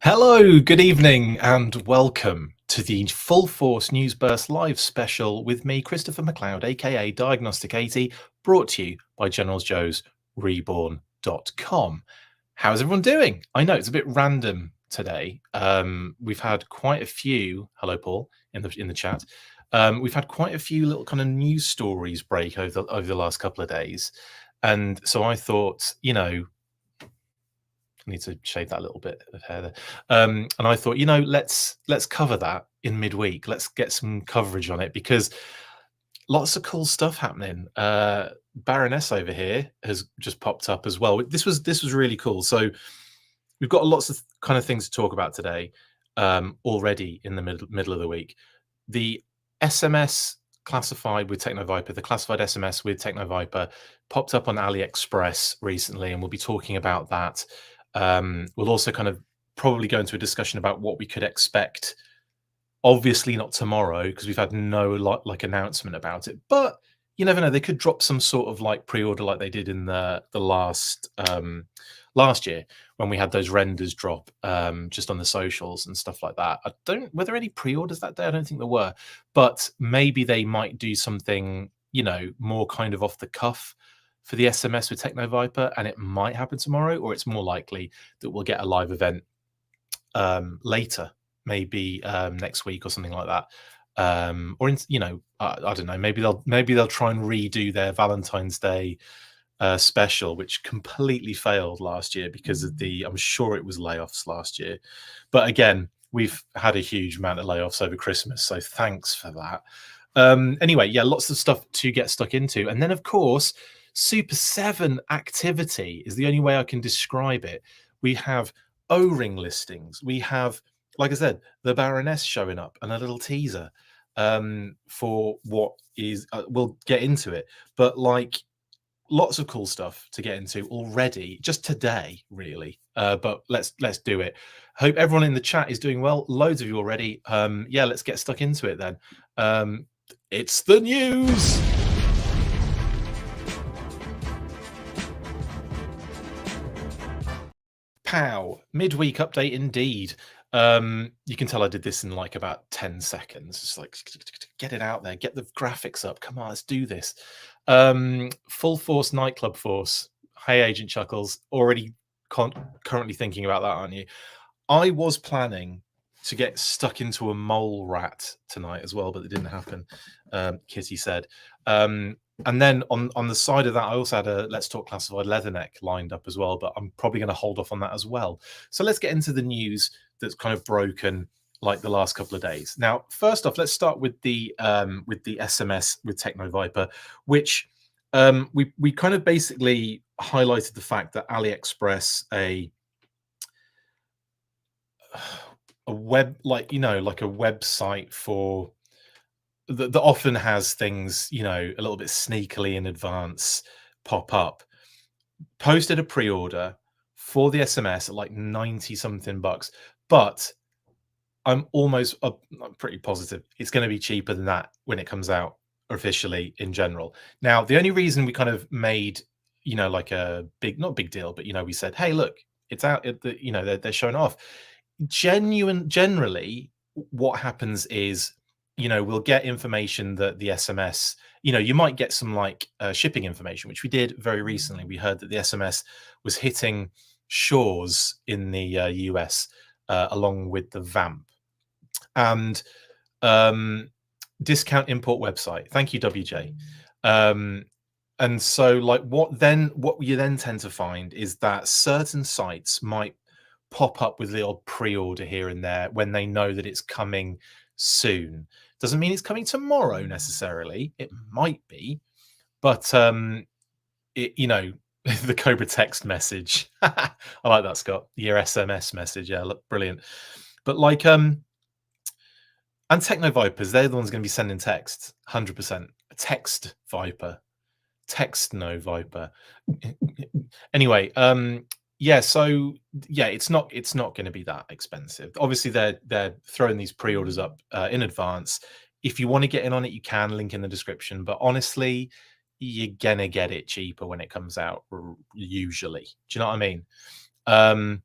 Hello, good evening, and welcome to the Full Force News Burst Live special with me, Christopher McLeod AKA Diagnostic 80, brought to you by Generals Joe's REBORN.com. How's everyone doing? I know it's a bit random today. We've had quite a few. Hello, Paul, in the chat. We've had quite a few little kind of news stories break over the last couple of days, and so I thought, I need to shave that little bit of hair there. And I thought, let's cover that in midweek. Let's get some coverage on it because lots of cool stuff happening. Baroness over here has just popped up as well. This was really cool. So we've got lots of kind of things to talk about today already in the middle of the week. The SMS classified with TechnoViper, the classified SMS with TechnoViper popped up on AliExpress recently, and we'll be talking about that. We'll also kind of probably go into a discussion about what we could expect. Obviously not tomorrow because we've had no like announcement about it, but you never know. They could drop some sort of like pre-order like they did in the last year when we had those renders drop just on the socials and stuff like that. Were there any pre-orders that day? I don't think there were, but maybe they might do something, more kind of off the cuff for the SMS with TechnoViper, and it might happen tomorrow, or it's more likely that we'll get a live event later, maybe next week or something like that. Or I don't know. Maybe they'll try and redo their Valentine's Day special, which completely failed last year because of I'm sure it was layoffs last year. But again, we've had a huge amount of layoffs over Christmas, so thanks for that. Anyway, yeah, lots of stuff to get stuck into, and then of course, Super 7 activity is the only way I can describe it. We have O-Ring listings. We have, like I said, the Baroness showing up and a little teaser for what is. We'll get into it, but like lots of cool stuff to get into already, just today, really. But let's do it. Hope everyone in the chat is doing well. Loads of you already. Yeah, let's get stuck into it then. It's the news. Pow, midweek update indeed. You can tell I did this in like about 10 seconds. It's like, get it out there, get the graphics up. Come on, let's do this. Full Force Nightclub Force. Hey, Agent Chuckles, already currently thinking about that, aren't you? I was planning to get stuck into a mole rat tonight as well, but it didn't happen. Kitty said. And then on the side of that, I also had a Let's Talk Classified Leatherneck lined up as well, but I'm probably going to hold off on that as well. So let's get into the news that's kind of broken like the last couple of days. Now, first off, let's start with the SMS with TechnoViper, which we kind of basically highlighted the fact that AliExpress, a web like a website for that often has things a little bit sneakily in advance pop up, posted a pre-order for the SMS at like 90 something bucks, but I'm pretty positive it's going to be cheaper than that when it comes out officially in general. Now, the only reason we kind of made like a not big deal, but we said, hey, look, it's out, they're showing off. Generally what happens is we'll get information that the SMS, you might get some like shipping information, which we did very recently. We heard that the SMS was hitting shores in the US along with the VAMP and discount import website. Thank you, WJ. And so like what you then tend to find is that certain sites might pop up with the odd pre-order here and there when they know that it's coming soon. Doesn't mean it's coming tomorrow necessarily. It might be, but the Cobra text message. I like that, Scott. Your SMS message, yeah, look brilliant. But like and TechnoVipers, they're the ones going to be sending texts, 100%. Text Viper, text no Viper. Anyway, yeah, so yeah, it's not going to be that expensive. Obviously, they're throwing these pre-orders up in advance. If you want to get in on it, you can. Link in the description. But honestly, you're gonna get it cheaper when it comes out. Usually, do you know what I mean?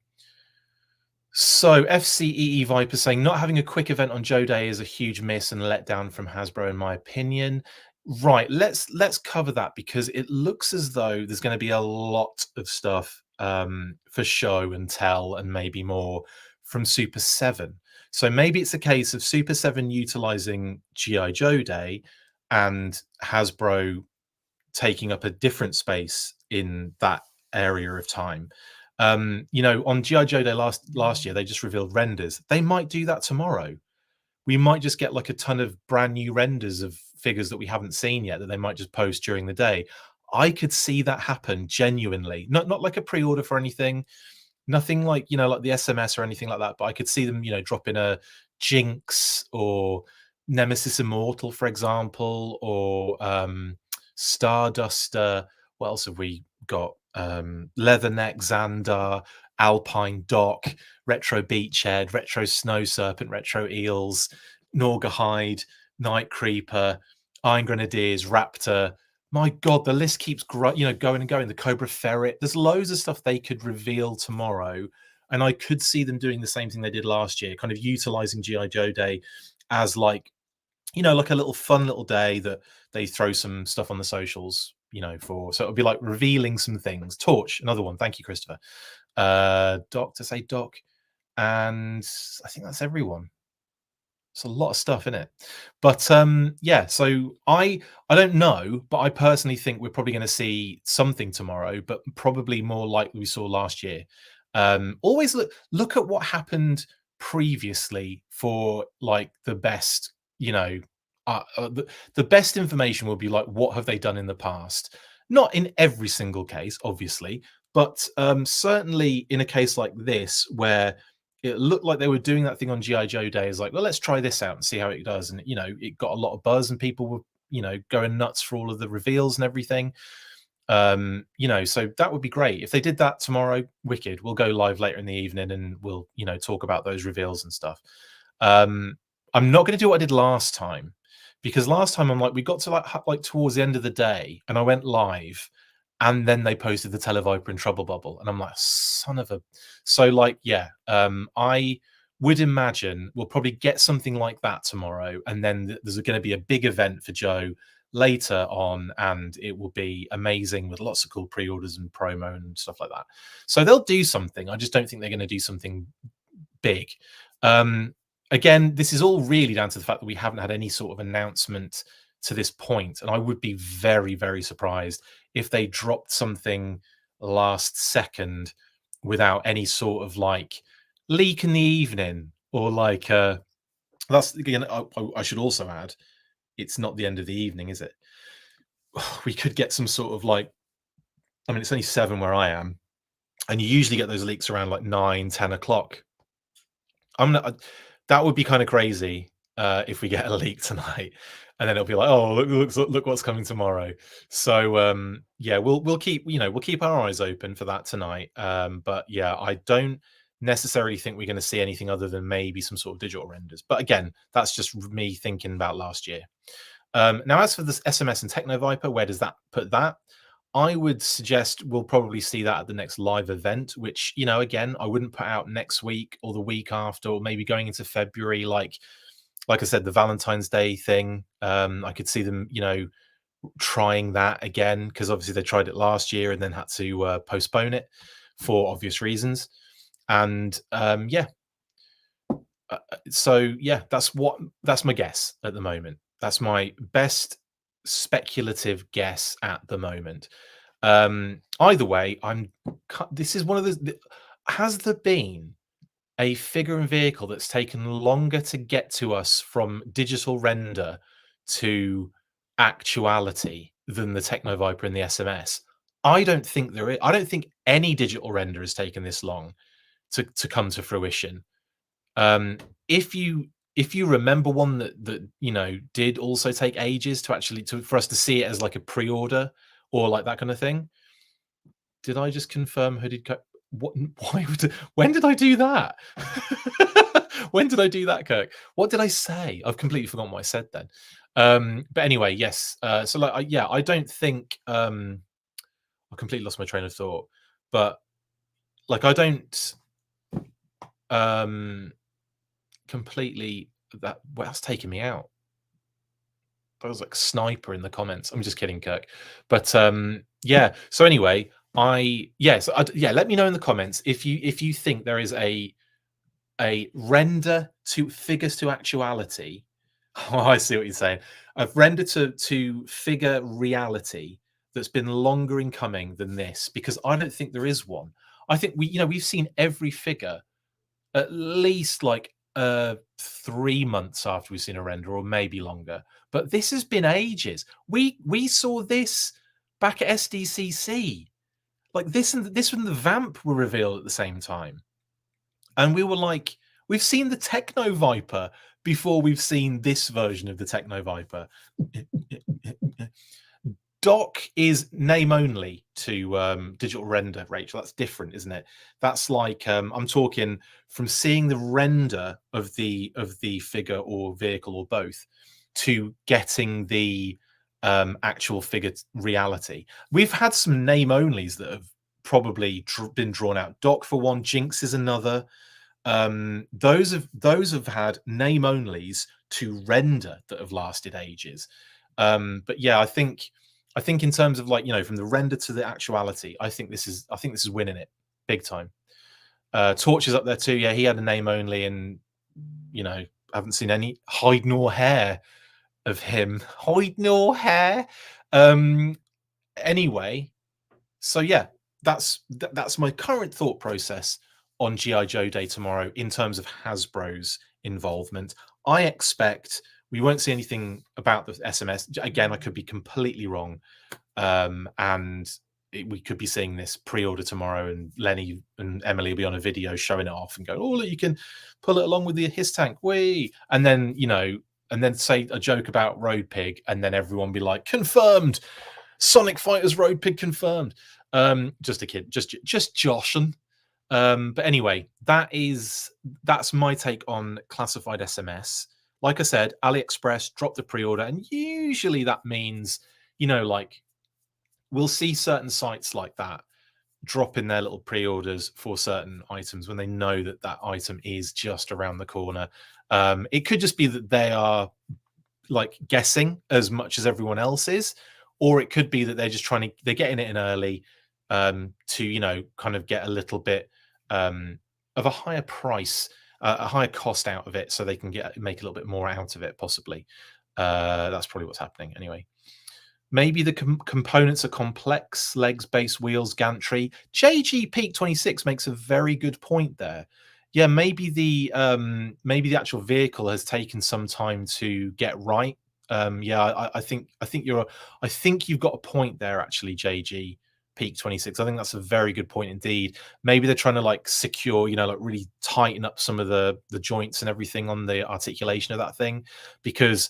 So FCEE Viper saying not having a quick event on Joe Day is a huge miss and letdown from Hasbro, in my opinion. Right, let's cover that because it looks as though there's going to be a lot of stuff for show and tell and maybe more from Super 7. So maybe it's a case of Super 7 utilizing GI Joe Day and Hasbro taking up a different space in that area of time. You know, on GI Joe Day last year, they just revealed renders. They might do that tomorrow. We might just get like a ton of brand new renders of figures that we haven't seen yet that they might just post during the day. I could see that happen genuinely. Not like a pre-order for anything, nothing like, you know, like the SMS or anything like that, but I could see them, you know, dropping a Jinx or Nemesis Immortal, for example, or Stardust. What else have we got? Leatherneck, Xandar, Alpine Dock, Retro Beachhead, Retro Snow Serpent, Retro Eels, Norgahide, Night Creeper, Iron Grenadiers, Raptor. My God, the list keeps going and going. The Cobra Ferret. There's loads of stuff they could reveal tomorrow, and I could see them doing the same thing they did last year, kind of utilizing GI Joe Day as like, you know, like a little fun little day that they throw some stuff on the socials, you know, for. So it'll be like revealing some things. Torch, another one. Thank you, Christopher. Doc to say Doc, and I think that's everyone. It's a lot of stuff in it, but yeah. So I don't know, but I personally think we're probably going to see something tomorrow, but probably more like we saw last year. Always look at what happened previously for like the best, you know, the best information will be like what have they done in the past. Not in every single case, obviously, but certainly in a case like this where it looked like they were doing that thing on GI Joe Day is like, well, let's try this out and see how it does. And you know, it got a lot of buzz and people were, you know, going nuts for all of the reveals and everything. You know, so that would be great if they did that tomorrow. Wicked. We'll go live later in the evening and we'll, you know, talk about those reveals and stuff. I'm not going to do what I did last time because last time I'm like, we got to like towards the end of the day and I went live and then they posted the Televiper and Trouble Bubble, and I'm like, son of a. So like, yeah, I would imagine we'll probably get something like that tomorrow, and then there's going to be a big event for Joe later on, and it will be amazing with lots of cool pre-orders and promo and stuff like that. So they'll do something. I just don't think they're going to do something big. Again, this is all really down to the fact that we haven't had any sort of announcement to this point, and I would be very, very surprised if they dropped something last second without any sort of like leak in the evening or like that's again. I should also add, it's not the end of the evening, is it? We could get some sort of like, I mean, it's only 7 where I am, and you usually get those leaks around like 9, 10 o'clock. That would be kind of crazy if we get a leak tonight, and then it'll be like, oh, look what's coming tomorrow. So yeah, we'll keep, you know, we'll keep our eyes open for that tonight. But yeah, I don't necessarily think we're going to see anything other than maybe some sort of digital renders. But again, that's just me thinking about last year. Now, as for this SMS and Techno Viper, where does that put that? I would suggest we'll probably see that at the next live event, which, you know, again, I wouldn't put out next week or the week after, or maybe going into February, like I said, the Valentine's Day thing. I could see them, you know, trying that again, because obviously they tried it last year and then had to postpone it for obvious reasons. And yeah, so yeah, that's my guess at the moment. That's my best speculative guess at the moment. Either way, this is one of the has there been a figure and vehicle that's taken longer to get to us from digital render to actuality than the Techno Viper and the SMS? I don't think there is. I don't think any digital render has taken this long to come to fruition. Um, if you remember one that you know did also take ages to actually for us to see it as like a pre-order or like that kind of thing. Did I just confirm hooded coat? What? Why would? When did I do that? When did I do that, Kirk? What did I say? I've completely forgotten what I said then. But anyway, yes. So like, yeah, I don't think I completely lost my train of thought. But like, I don't. Completely, that's taking me out. That was like sniper in the comments. I'm just kidding, Kirk. But yeah. So anyway, yeah. Let me know in the comments if you think there is a render to figures to actuality. Oh, I see what you're saying. A render to figure reality that's been longer in coming than this, because I don't think there is one. I think we've seen every figure at least like 3 months after we've seen a render, or maybe longer. But this has been ages. We saw this back at SDCC. Like this and the Vamp were revealed at the same time. And we were like, we've seen the Techno Viper before we've seen this version of the Techno Viper. Dock is name only to digital render, Rachel. That's different, isn't it? That's like I'm talking from seeing the render of the figure or vehicle or both to getting the actual figure reality. We've had some name onlys that have probably been drawn out. Dock for one, Jinx is another. Those have had name onlys to render that have lasted ages. But yeah, I think in terms of like, from the render to the actuality, I think this is winning it big time. Torch is up there too. Yeah, he had a name only, and I haven't seen any hide nor hair of him. Hide nor hair. Anyway, so yeah, that's my current thought process on G.I. Joe Day tomorrow in terms of Hasbro's involvement. I expect we won't see anything about the SMS. Again, I could be completely wrong. And we could be seeing this pre-order tomorrow, and Lenny and Emily will be on a video showing it off and go, oh, look, you can pull it along with the his tank. Whee! And then, and then say a joke about Road Pig, and then everyone be like, confirmed. Sonic Fighters Road Pig confirmed. Just a kid, just joshing. But anyway, that's my take on classified SMS. Like I said, AliExpress dropped the pre-order, and usually that means, like we'll see certain sites like that drop in their little pre-orders for certain items when they know that that item is just around the corner. It could just be that they are like guessing as much as everyone else is, or it could be that they're just they're getting it in early to kind of get a little bit of a higher price, a higher cost out of it, so they can make a little bit more out of it, possibly. That's probably what's happening anyway. Maybe the components are complex: legs, base, wheels, gantry. JG Peak 26 makes a very good point there. Yeah, maybe the actual vehicle has taken some time to get right. Yeah, I think you've got a point there, actually, JG Peak 26. I think that's a very good point indeed. Maybe they're trying to like secure, like really tighten up some of the joints and everything on the articulation of that thing, because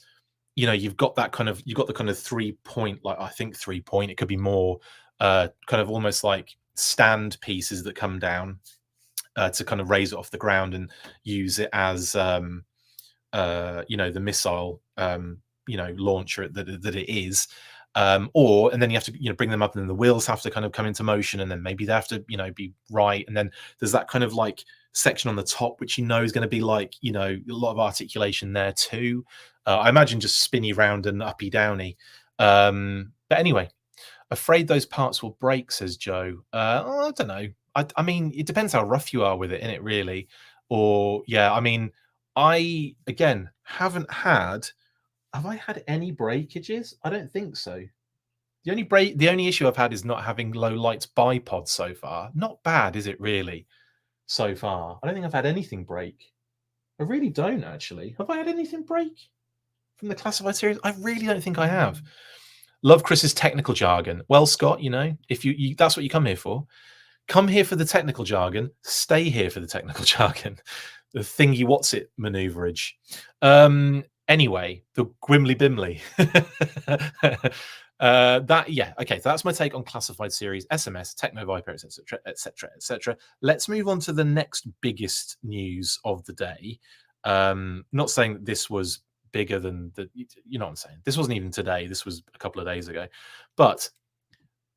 you've got the kind of 3-point, like I think 3-point, it could be more, kind of almost like stand pieces that come down to kind of raise it off the ground and use it as the missile launcher that it is. And then you have to bring them up, and then the wheels have to kind of come into motion, and then maybe they have to be right, and then there's that kind of like section on the top which is going to be like a lot of articulation there too. I imagine just spinny round and uppy downy. But anyway, afraid those parts will break, says Joe. I don't know. I mean, it depends how rough you are with it, innit, really? Or yeah, I mean, I again haven't had. Have I had any breakages? I don't think so. The only issue I've had is not having low lights bipods so far. Not bad, is it really? So far, I don't think I've had anything break. I really don't, actually. Have I had anything break from the classified series? I really don't think I have. Love Chris's technical jargon. Well, Scott, if you that's what you come here for. Come here for the technical jargon. Stay here for the technical jargon. The thingy what's it maneuverage. Anyway, the Gwimly Bimley. Okay, so that's my take on classified series, SMS, Techno Viper, etc., etc., etc. Let's move on to the next biggest news of the day. Not saying that this was bigger than the, you know what I'm saying. This wasn't even today. This was a couple of days ago. But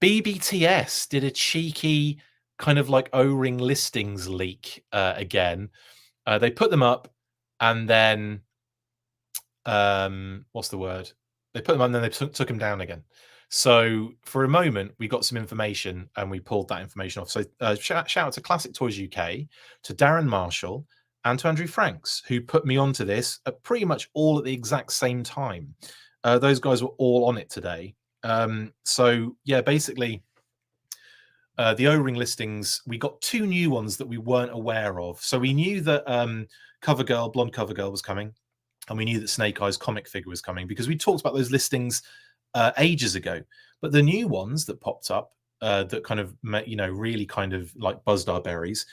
BBTS did a cheeky kind of like O-ring listings leak again. They put them up, and then what's the word? They put them up and then they took them down again. So for a moment, we got some information and we pulled that information off. So shout out to Classic Toys UK, to Darren Marshall, and to Andrew Franks, who put me onto this at pretty much all at the exact same time. Those guys were all on it today. So yeah, basically, the O-ring listings, we got 2 new ones that we weren't aware of. So we knew that CoverGirl, Blonde CoverGirl was coming, and we knew that Snake Eyes comic figure was coming because we talked about those listings ages ago. But the new ones that popped up that kind of, really kind of like buzzed our berries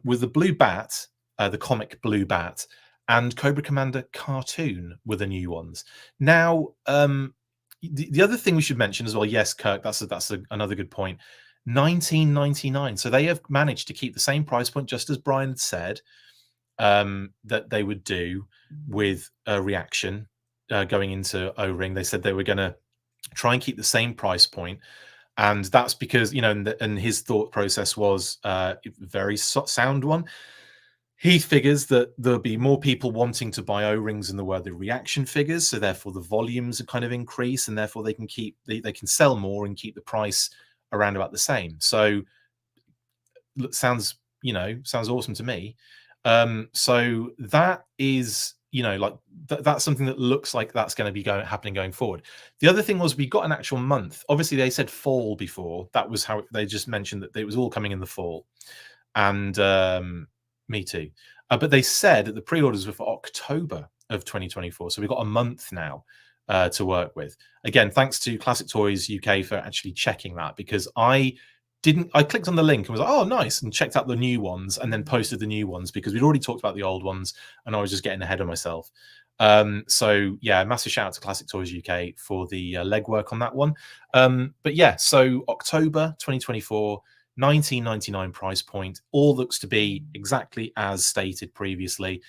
with the Blue Bat, the comic Blue Bat, and Cobra Commander cartoon were the new ones. Now, the other thing we should mention as well, yes, Kirk, that's another good point. $19.99. So they have managed to keep the same price point, just as Brian had said that they would do with a reaction going into O-Ring. They said they were going to try and keep the same price point, and that's because, and his thought process was a very sound one. He figures that there'll be more people wanting to buy O-rings than there were the reaction figures, so therefore the volumes are kind of increase, and therefore they can they can sell more and keep the price around about the same. So sounds awesome to me. So that is, that's something that looks like that's going to be happening going forward. The other thing was we got an actual month. Obviously, they said fall before. That was how they just mentioned that it was all coming in the fall, and me too. But they said that the pre-orders were for October of 2024. So we've got a month now to work with. Again, thanks to Classic Toys UK for actually checking that, because I clicked on the link and was like, oh, nice, and checked out the new ones and then posted the new ones because we'd already talked about the old ones and I was just getting ahead of myself. So yeah, massive shout out to Classic Toys UK for the legwork on that one. But yeah, so October 2024, $19.99 price point, all looks to be exactly as stated previously.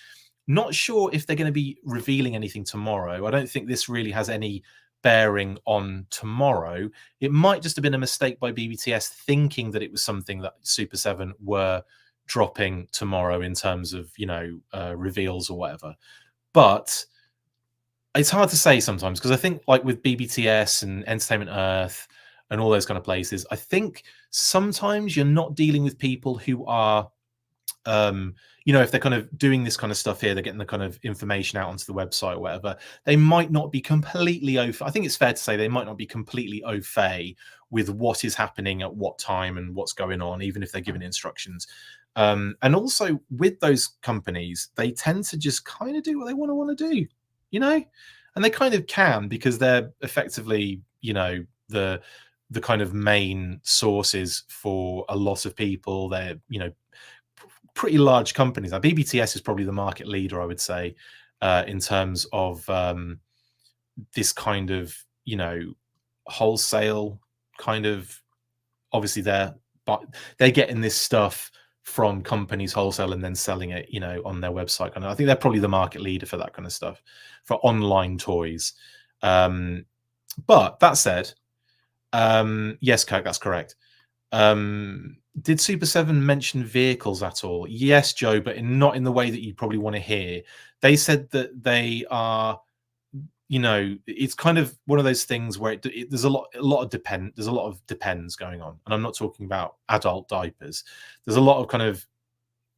Not sure if they're going to be revealing anything tomorrow. I don't think this really has any bearing on tomorrow. It might just have been a mistake by BBTS thinking that it was something that Super 7 were dropping tomorrow in terms of, reveals or whatever. But it's hard to say sometimes, because I think like with BBTS and Entertainment Earth and all those kind of places, I think sometimes you're not dealing with people who are if they're kind of doing this kind of stuff here, they're getting the kind of information out onto the website or whatever, they might not be completely I think it's fair to say they might not be completely au fait with what is happening at what time and what's going on, even if they're given instructions. And also with those companies, they tend to just kind of do what they want to do, and they kind of can, because they're effectively, the kind of main sources for a lot of people. They're, pretty large companies. Now, BBTS is probably the market leader, I would say, in terms of this kind of, wholesale kind of. Obviously, they're getting this stuff from companies wholesale and then selling it, on their website. And I think they're probably the market leader for that kind of stuff, for online toys. But that said, yes, Kirk, that's correct. Did Super 7 mention vehicles at all? Yes, Joe, but not in the way that you probably want to hear. They said that they are, it's kind of one of those things where there's a lot of depends going on, and I'm not talking about adult diapers. There's a lot of kind of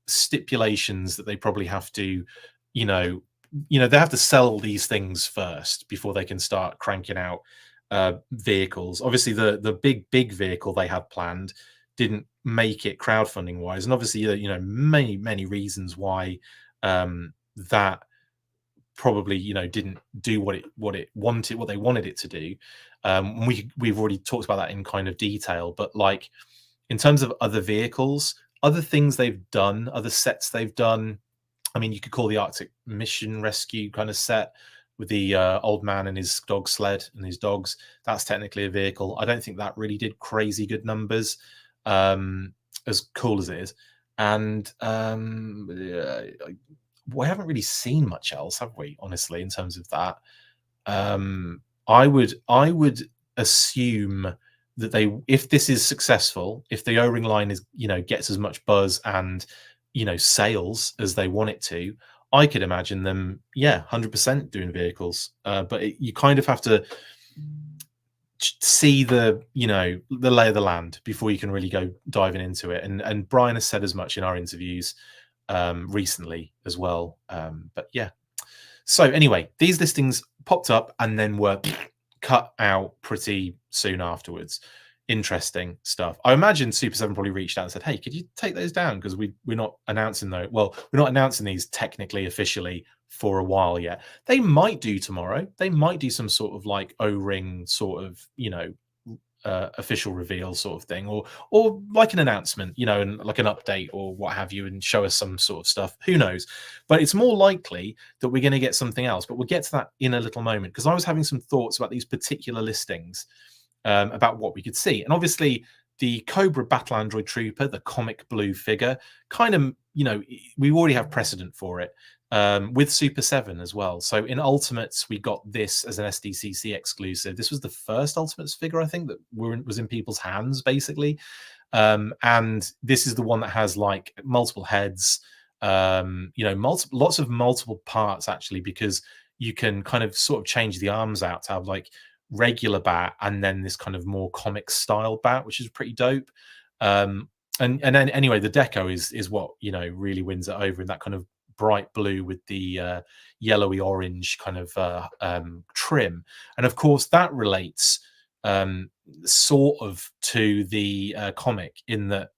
stipulations that they probably have to, they have to sell these things first before they can start cranking out vehicles. Obviously, the big vehicle they had planned didn't make it crowdfunding wise, and obviously many reasons why that probably didn't do what they wanted it to do. We've already talked about that in kind of detail, but like in terms of other vehicles, other things they've done, other sets they've done, I mean, you could call the Arctic Mission Rescue kind of set with the old man and his dog sled and his dogs. That's technically a vehicle. I don't think that really did crazy good numbers, as cool as it is. And we haven't really seen much else, have we, honestly, in terms of that? I would assume that if this is successful, if the O-ring line is, gets as much buzz and, sales as they want it to, I could imagine them, 100% doing vehicles. But you kind of have to see the lay of the land before you can really go diving into it. And Brian has said as much in our interviews recently as well. But yeah. So anyway, these listings popped up and then were cut out pretty soon afterwards. Interesting stuff. I imagine Super7 probably reached out and said, "Hey, could you take those down? Because we're not announcing those. Well, we're not announcing these technically officially for a while yet. They might do tomorrow. They might do some sort of like O-ring sort of, official reveal sort of thing, or like an announcement, and like an update or what have you, and show us some sort of stuff. Who knows? But it's more likely that we're going to get something else. But we'll get to that in a little moment, because I was having some thoughts about these particular listings, about what we could see. And obviously the Cobra Battle Android Trooper, the comic blue figure, kind of, we already have precedent for it, with Super7 as well. So in Ultimates, we got this as an SDCC exclusive. This was the first Ultimates figure, I think, that was in people's hands, basically. And this is the one that has like multiple heads, lots of multiple parts, actually, because you can kind of sort of change the arms out to have like regular bat and then this kind of more comic style bat, which is pretty dope. And then anyway, the deco is what really wins it over, in that kind of bright blue with the yellowy orange kind of trim. And of course that relates sort of to the comic, in that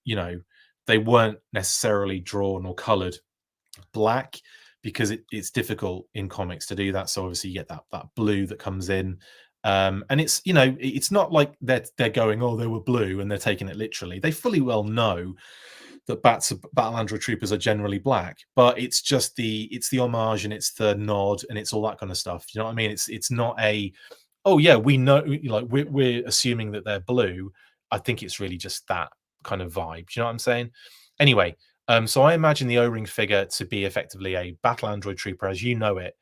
they weren't necessarily drawn or colored black, because it's difficult in comics to do that. So obviously you get that blue that comes in. And it's it's not like they're going, oh, they were blue, and they're taking it literally. They fully well know that Battle Android Troopers are generally black, but it's just it's the homage, and it's the nod, and it's all that kind of stuff. You know what I mean? It's not a, oh yeah, we know, like we're assuming that they're blue. I think it's really just that kind of vibe. Do you know what I'm saying? Anyway, so I imagine the O-ring figure to be effectively a Battle Android Trooper as you know it,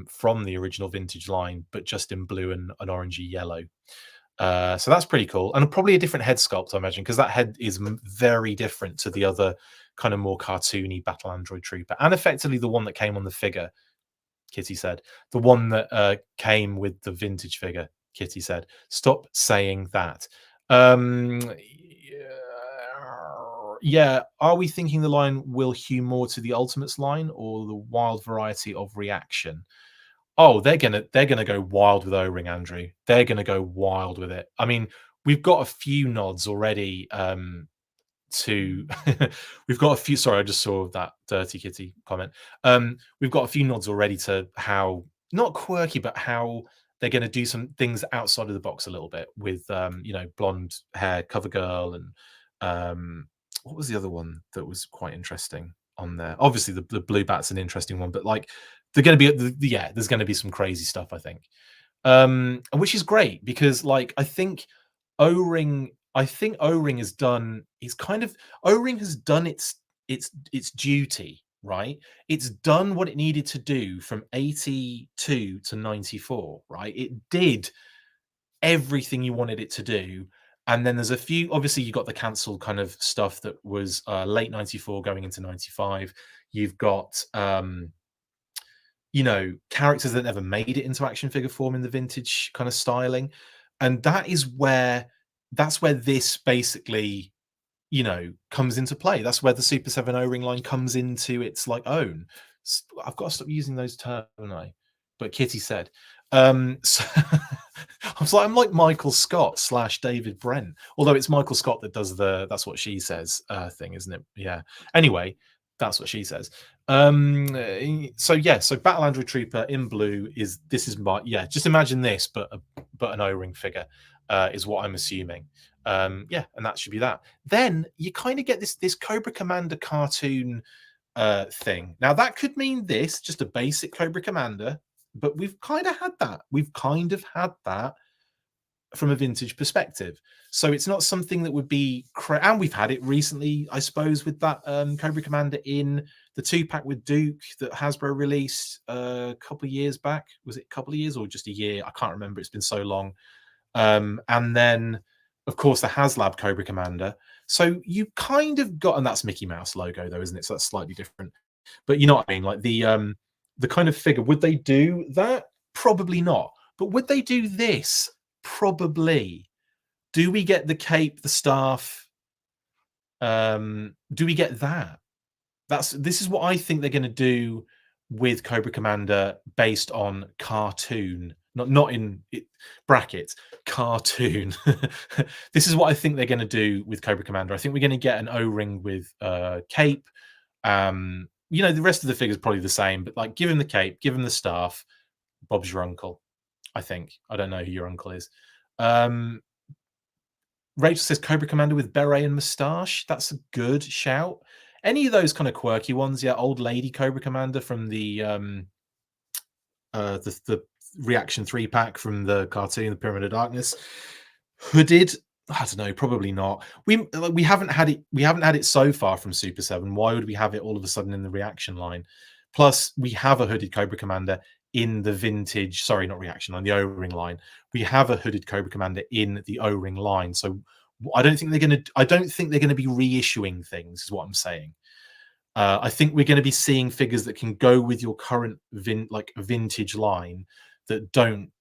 from the original vintage line, but just in blue and an orangey yellow. So that's pretty cool, and probably a different head sculpt, I imagine, because that head is very different to the other kind of more cartoony Battle Android Trooper, and effectively the one that came on the figure. Kitty said, the one that came with the vintage figure. Kitty said, stop saying that. Yeah, are we thinking the line will hew more to the Ultimates line or the wild variety of reaction? Oh, they're gonna go wild with O-ring, Andrew. They're gonna go wild with it. I mean, we've got a few nods already to we've got a few, sorry, I just saw that Dirty Kitty comment. We've got a few nods already to how, not quirky, but how they're going to do some things outside of the box a little bit with blonde hair cover girl, and what was the other one that was quite interesting on there? Obviously the blue bat's an interesting one, but like they're going to be there's going to be some crazy stuff, I think, which is great, because like O-ring O-ring has done, O-ring has done its duty, right? It's done what it needed to do from 82 to 94, right? It did everything you wanted it to do. And then there's a few, obviously you got the cancelled kind of stuff that was late 94 going into 95. You've got characters that never made it into action figure form in the vintage kind of styling. And that's where this basically, comes into play. That's where the Super7 O-ring line comes into its like own. I've got to stop using those terms, haven't I? But Kitty said. So I'm like Michael Scott / David Brent, although it's Michael Scott that does the that's what she says thing, isn't it? Yeah. Anyway, that's what she says. So Battle Android Trooper in blue is just imagine this, but an O-ring figure is what I'm assuming. And that should be that. Then you kind of get this Cobra Commander cartoon thing. Now that could mean this, just a basic Cobra Commander, but we've kind of had that. We've kind of had that from a vintage perspective. So it's not something that would be and we've had it recently, I suppose, with that Cobra Commander in the 2-pack with Duke that Hasbro released a couple of years back. Was it a couple of years or just a year? I can't remember. It's been so long. And then of course, the HasLab Cobra Commander. So you kind of got, and that's Mickey Mouse logo though, isn't it? So that's slightly different. But you know what I mean? Like the kind of figure, would they do that? Probably not. But would they do this? Probably. Do we get the cape, the staff? Do we get that? This is what I think they're going to do with Cobra Commander based on cartoon, not in brackets, cartoon. This is what I think they're going to do with Cobra Commander. I think we're going to get an O-ring with cape. You know, the rest of the figure's probably the same, but like give him the cape, give him the staff. Bob's your uncle, I think. I don't know who your uncle is. Rachel says Cobra Commander with beret and moustache. That's a good shout. Any of those kind of quirky ones, yeah. Old lady Cobra Commander from the Reaction 3-pack from the cartoon, the Pyramid of Darkness. Hooded, I don't know, probably not. We haven't had it. We haven't had it so far from Super 7. Why would we have it all of a sudden in the Reaction line? Plus, we have a hooded Cobra Commander in the vintage. Sorry, not Reaction line, the O-Ring line. We have a hooded Cobra Commander in the O-Ring line. So I don't think they're going to. I don't think they're going to be reissuing things. Is what I'm saying. I think we're going to be seeing figures that can go with your current vintage line that don't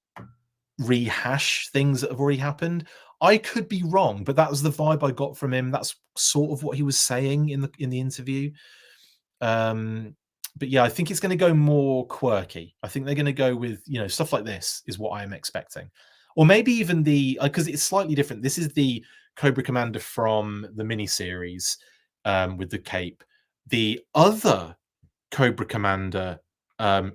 rehash things that have already happened. I could be wrong, but that was the vibe I got from him. That's sort of what he was saying in the interview. But yeah, I think it's going to go more quirky. I think they're going to go with, you know, stuff like this is what I am expecting. Or maybe even because it's slightly different. This is the Cobra Commander from the miniseries with the cape. The other Cobra Commander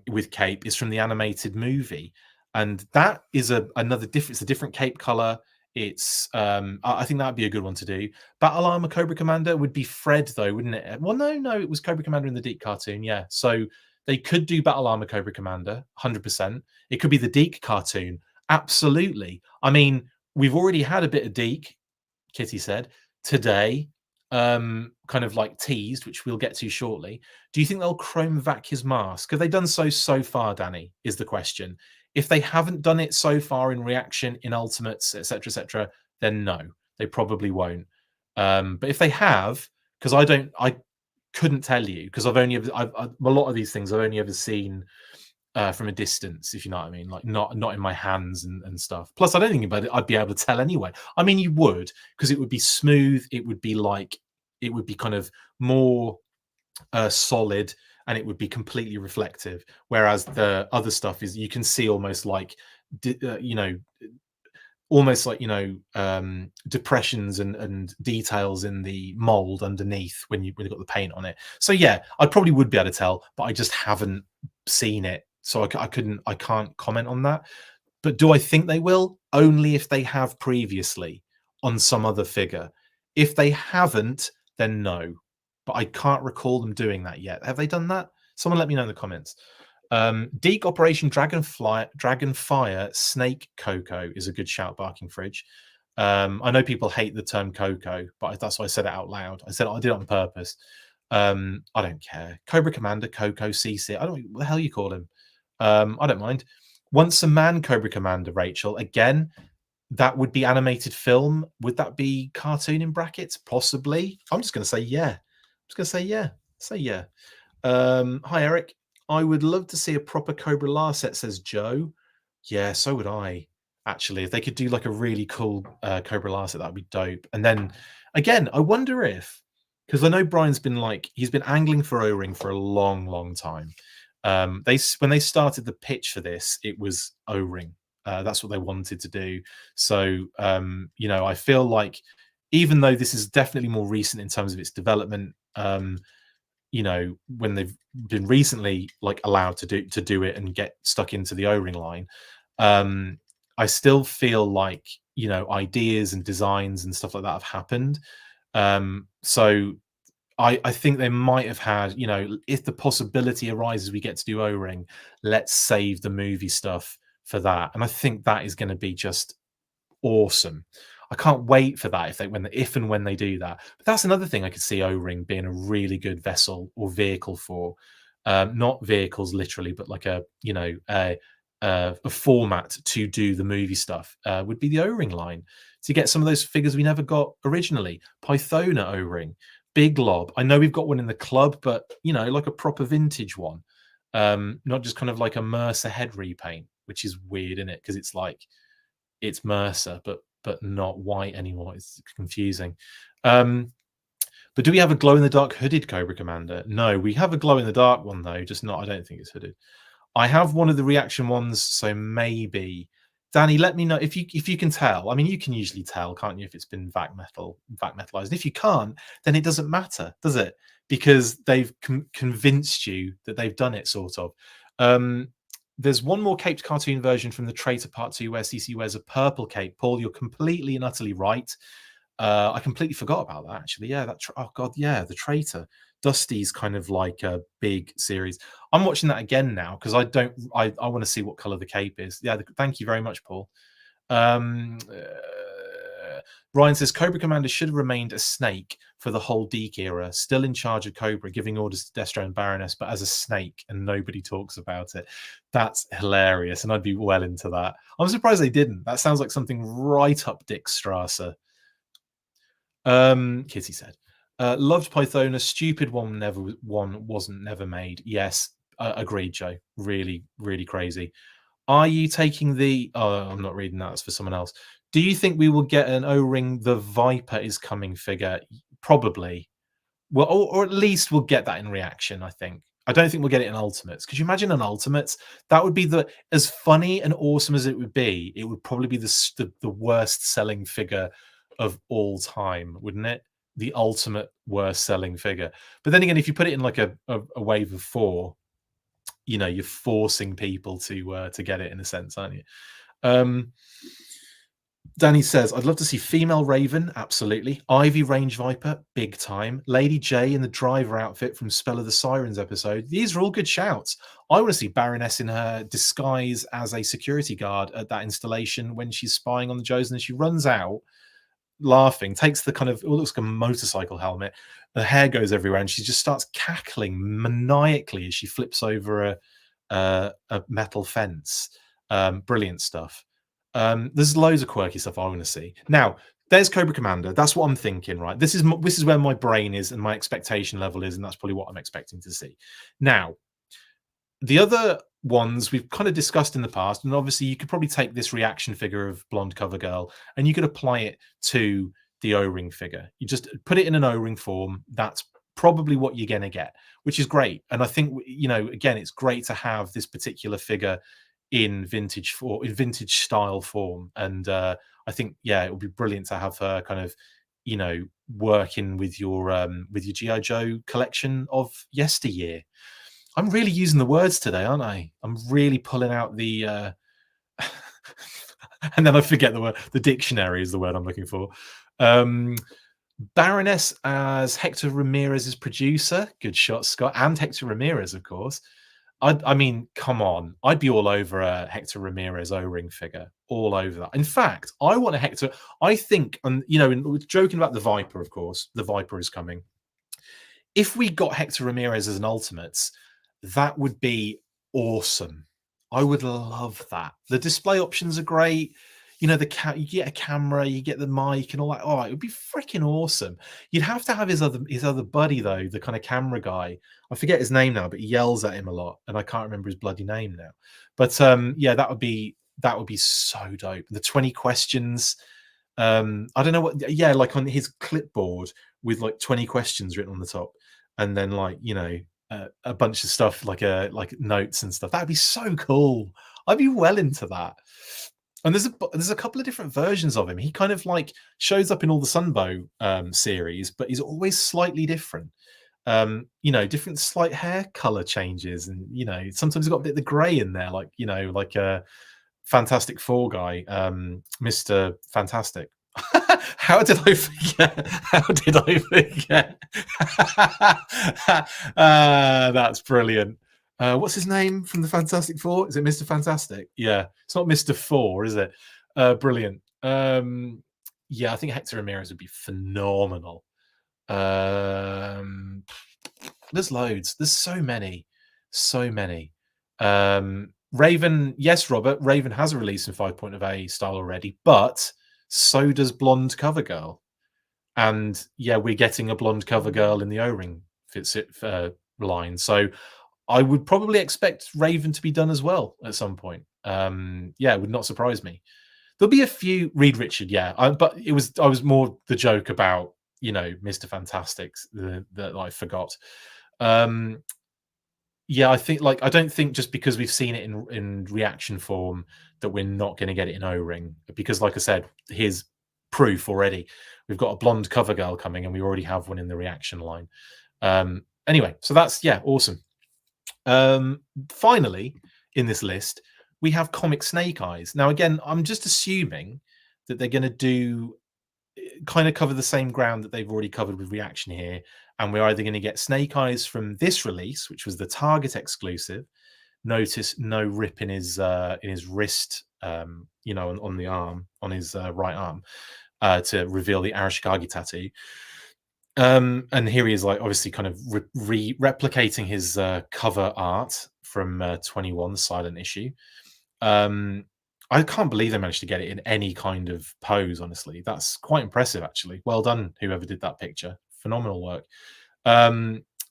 with cape is from the animated movie, and that is another different. It's a different cape color. It's I think that'd be a good one to do. Battle Armor Cobra Commander would be Fred though, wouldn't it? Well, no, it was Cobra Commander in the Deke cartoon. Yeah, so they could do Battle Armor Cobra Commander, 100%. It could be the Deke cartoon, absolutely. I mean, we've already had a bit of Deke, Kitty said today. Kind of like teased, which we'll get to shortly. Do you think they'll chrome vac his mask? Have they done so far, Danny? Is the question. If they haven't done it so far in Reaction, in Ultimates, etc., then no, they probably won't. But if they have, because I couldn't tell you, because I've only a lot of these things I've only ever seen from a distance, if you know what I mean, like not in my hands and stuff. Plus, I don't think I'd be able to tell anyway. I mean, you would, because it would be smooth. It would be like, it would be kind of more solid, and it would be completely reflective. Whereas the other stuff is, you can see almost like, you know, almost like, you know, depressions and details in the mold underneath when you've got the paint on it. So yeah, I probably would be able to tell, but I just haven't seen it, so I can't comment on that. But do I think they will? Only if they have previously on some other figure. If they haven't, then no. But I can't recall them doing that yet. Have they done that? Someone let me know in the comments. Deke Operation Dragonfire Snake Coco is a good shout, Barking Fridge. I know people hate the term Coco, but that's why I said it out loud. I did it on purpose. I don't care. Cobra Commander, Coco, CC. I don't know what the hell you call him. I don't mind. Once a Man Cobra Commander, Rachel. Again, that would be animated film. Would that be cartoon in brackets? Possibly. I'm just going to say yeah. I'm just going to say yeah. Say yeah. Hi, Eric. I would love to see a proper Cobra La set, says Joe. Yeah, so would I. Actually, if they could do like a really cool Cobra La set, that would be dope. And then, again, I wonder if, because I know Brian's been he's been angling for O-Ring for a long time. When they started the pitch for this, it was O-Ring. That's what they wanted to do. So, you know, I feel like, even though this is definitely more recent in terms of its development, you know, when they've been recently allowed to do it and get stuck into the O-Ring line, I still feel like, you know, ideas and designs and stuff like that have happened. So I think they might have had, you know, if the possibility arises we get to do O-Ring, let's save the movie stuff for that. And I think that is going to be just awesome. I can't wait for that if and when they do that. But that's another thing I could see O-Ring being a really good vessel or vehicle for. Not vehicles literally, but like a, you know, a format to do the movie stuff would be the O-Ring line. to get some of those figures we never got originally. Pythona O-Ring, Big Lob. I know we've got one in the club, but like a proper vintage one. Not just kind of like a Mercer head repaint, which is weird, isn't it? Because it's like it's Mercer, but not white anymore. It's confusing. But do we have a glow in the dark hooded Cobra Commander? No, we have a glow in the dark one though, just not. I don't think it's hooded. I have one of the reaction ones, so maybe. Danny, let me know if you can tell. I mean, you can usually tell, can't you, if it's been vac metalized? And if you can't, then it doesn't matter, does it? Because they've convinced you that they've done it, sort of. There's one more caped cartoon version from the Traitor Part 2 where CC wears a purple cape. Paul, you're completely and utterly right. I completely forgot about that, actually. Yeah, oh god, yeah, the Traitor. Dusty's kind of like a big series. I'm watching that again now because I want to see what color the cape is. Yeah, thank you very much, Paul. Ryan says Cobra Commander should have remained a snake for the whole Deke era, still in charge of Cobra, giving orders to Destro and Baroness, but as a snake, and nobody talks about it. That's hilarious, and I'd be well into that. I'm surprised they didn't. That sounds like something right up Dick Strasser. Kitty said. Loved Pythona. Stupid one wasn't never made. Yes, agreed, Joe. Really, really crazy. Are you taking the? Oh, I'm not reading that. It's for someone else. Do you think we will get an O-Ring The Viper is coming figure? Probably. Well, or at least we'll get that in reaction. I think. I don't think we'll get it in Ultimates. Could you imagine an Ultimates? That would be as funny and awesome as it would be. It would probably be the worst selling figure of all time, wouldn't it? The ultimate worst selling figure. But then again, if you put it in like a wave of 4, you're forcing people to get it in a sense, aren't you? Danny says, I'd love to see female Raven, absolutely. Ivy Range Viper, big time. Lady J in the driver outfit from Spell of the Sirens episode. These are all good shouts. I want to see Baroness in her disguise as a security guard at that installation when she's spying on the Joes, and she runs out laughing, takes the kind of, it looks like a motorcycle helmet, the hair goes everywhere, and she just starts cackling maniacally as she flips over a metal fence. Brilliant stuff. There's loads of quirky stuff I want to see. Now, there's Cobra Commander. That's what I'm thinking, right? This is where my brain is and my expectation level is, and that's probably what I'm expecting to see. Now, the other ones we've kind of discussed in the past, and obviously you could probably take this reaction figure of Blonde Cover Girl and you could apply it to the O-Ring figure. You just put it in an O-Ring form. That's probably what you're going to get, which is great. And I think, again, it's great to have this particular figure in vintage style form. And I think, yeah, it would be brilliant to have her kind of, working with your G.I. Joe collection of yesteryear. I'm really using the words today, aren't I? I'm really pulling out the and then I forget the word. The dictionary is the word I'm looking for. Baroness as Hector Ramirez's producer. Good shot, Scott. And Hector Ramirez, of course. I mean, come on. I'd be all over a Hector Ramirez O-Ring figure. All over that. In fact, I want a Hector. I think, and joking about the Viper, of course. The Viper is coming. If we got Hector Ramirez as an Ultimates, that would be awesome. I would love that. The display options are great. You get a camera, you get the mic and all that. Oh, it would be freaking awesome. You'd have to have his other buddy though, the kind of camera guy. I forget his name now, but he yells at him a lot, and I can't remember his bloody name now. But yeah, that would be so dope. The 20 questions. I don't know what. Yeah, like on his clipboard with like 20 questions written on the top, and then like a bunch of stuff like notes and stuff. That'd be so cool. I'd be well into that. And there's a couple of different versions of him. He kind of like shows up in all the Sunbow series, but he's always slightly different. Different slight hair color changes, and sometimes he's got a bit of the grey in there, like a Fantastic Four guy, Mr. Fantastic. How did I forget? That's brilliant. What's his name from the Fantastic Four? Is it Mr. Fantastic? Yeah, it's not Mr. Four, is it? Brilliant. Yeah, I think Hector Ramirez would be phenomenal. There's loads. There's so many. Raven, yes, Robert. Raven has a release in 5.0A style already, but So does Blonde Covergirl. And yeah, we're getting a Blonde Covergirl in the O-Ring line. So I would probably expect Raven to be done as well at some point. Yeah, it would not surprise me. There'll be a few Reed Richard, yeah, but I was more the joke about Mr. Fantastic's that I forgot. Yeah, I think I don't think just because we've seen it in reaction form that we're not going to get it in O-Ring, because like I said, here's proof already. We've got a Blonde Covergirl coming, and we already have one in the reaction line. Anyway, so that's awesome. Finally, in this list, we have Comic Snake Eyes. Now, again, I'm just assuming that they're going to do kind of cover the same ground that they've already covered with reaction here, and we're either going to get Snake Eyes from this release, which was the Target exclusive. Notice no rip in his wrist, on the arm, on his right arm, to reveal the Arashikage tattoo. And here he is, obviously kind of replicating his cover art from 21 Silent Issue. I can't believe they managed to get it in any kind of pose, honestly. That's quite impressive, actually. Well done, whoever did that picture. Phenomenal work.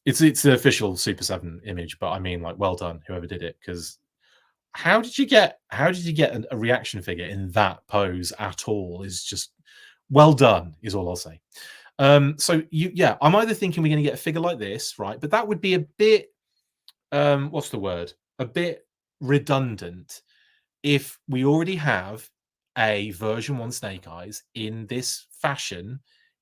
It's the official Super 7 image, but I mean, well done, whoever did it, because how did you get a reaction figure in that pose at all? Is just well done, is all I'll say. So I'm either thinking we're going to get a figure like this, right? But that would be a bit, what's the word? A bit redundant if we already have a version 1 Snake Eyes in this fashion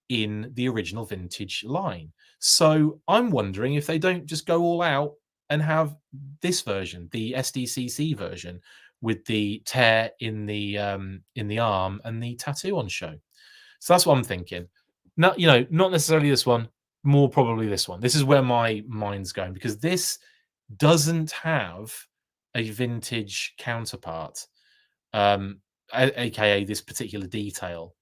in the original vintage line. So I'm wondering if they don't just go all out and have this version, the SDCC version, with the tear in the arm and the tattoo on show. So that's what I'm thinking. Not necessarily this one, more probably this one. This is where my mind's going, because this doesn't have a vintage counterpart, aka this particular detail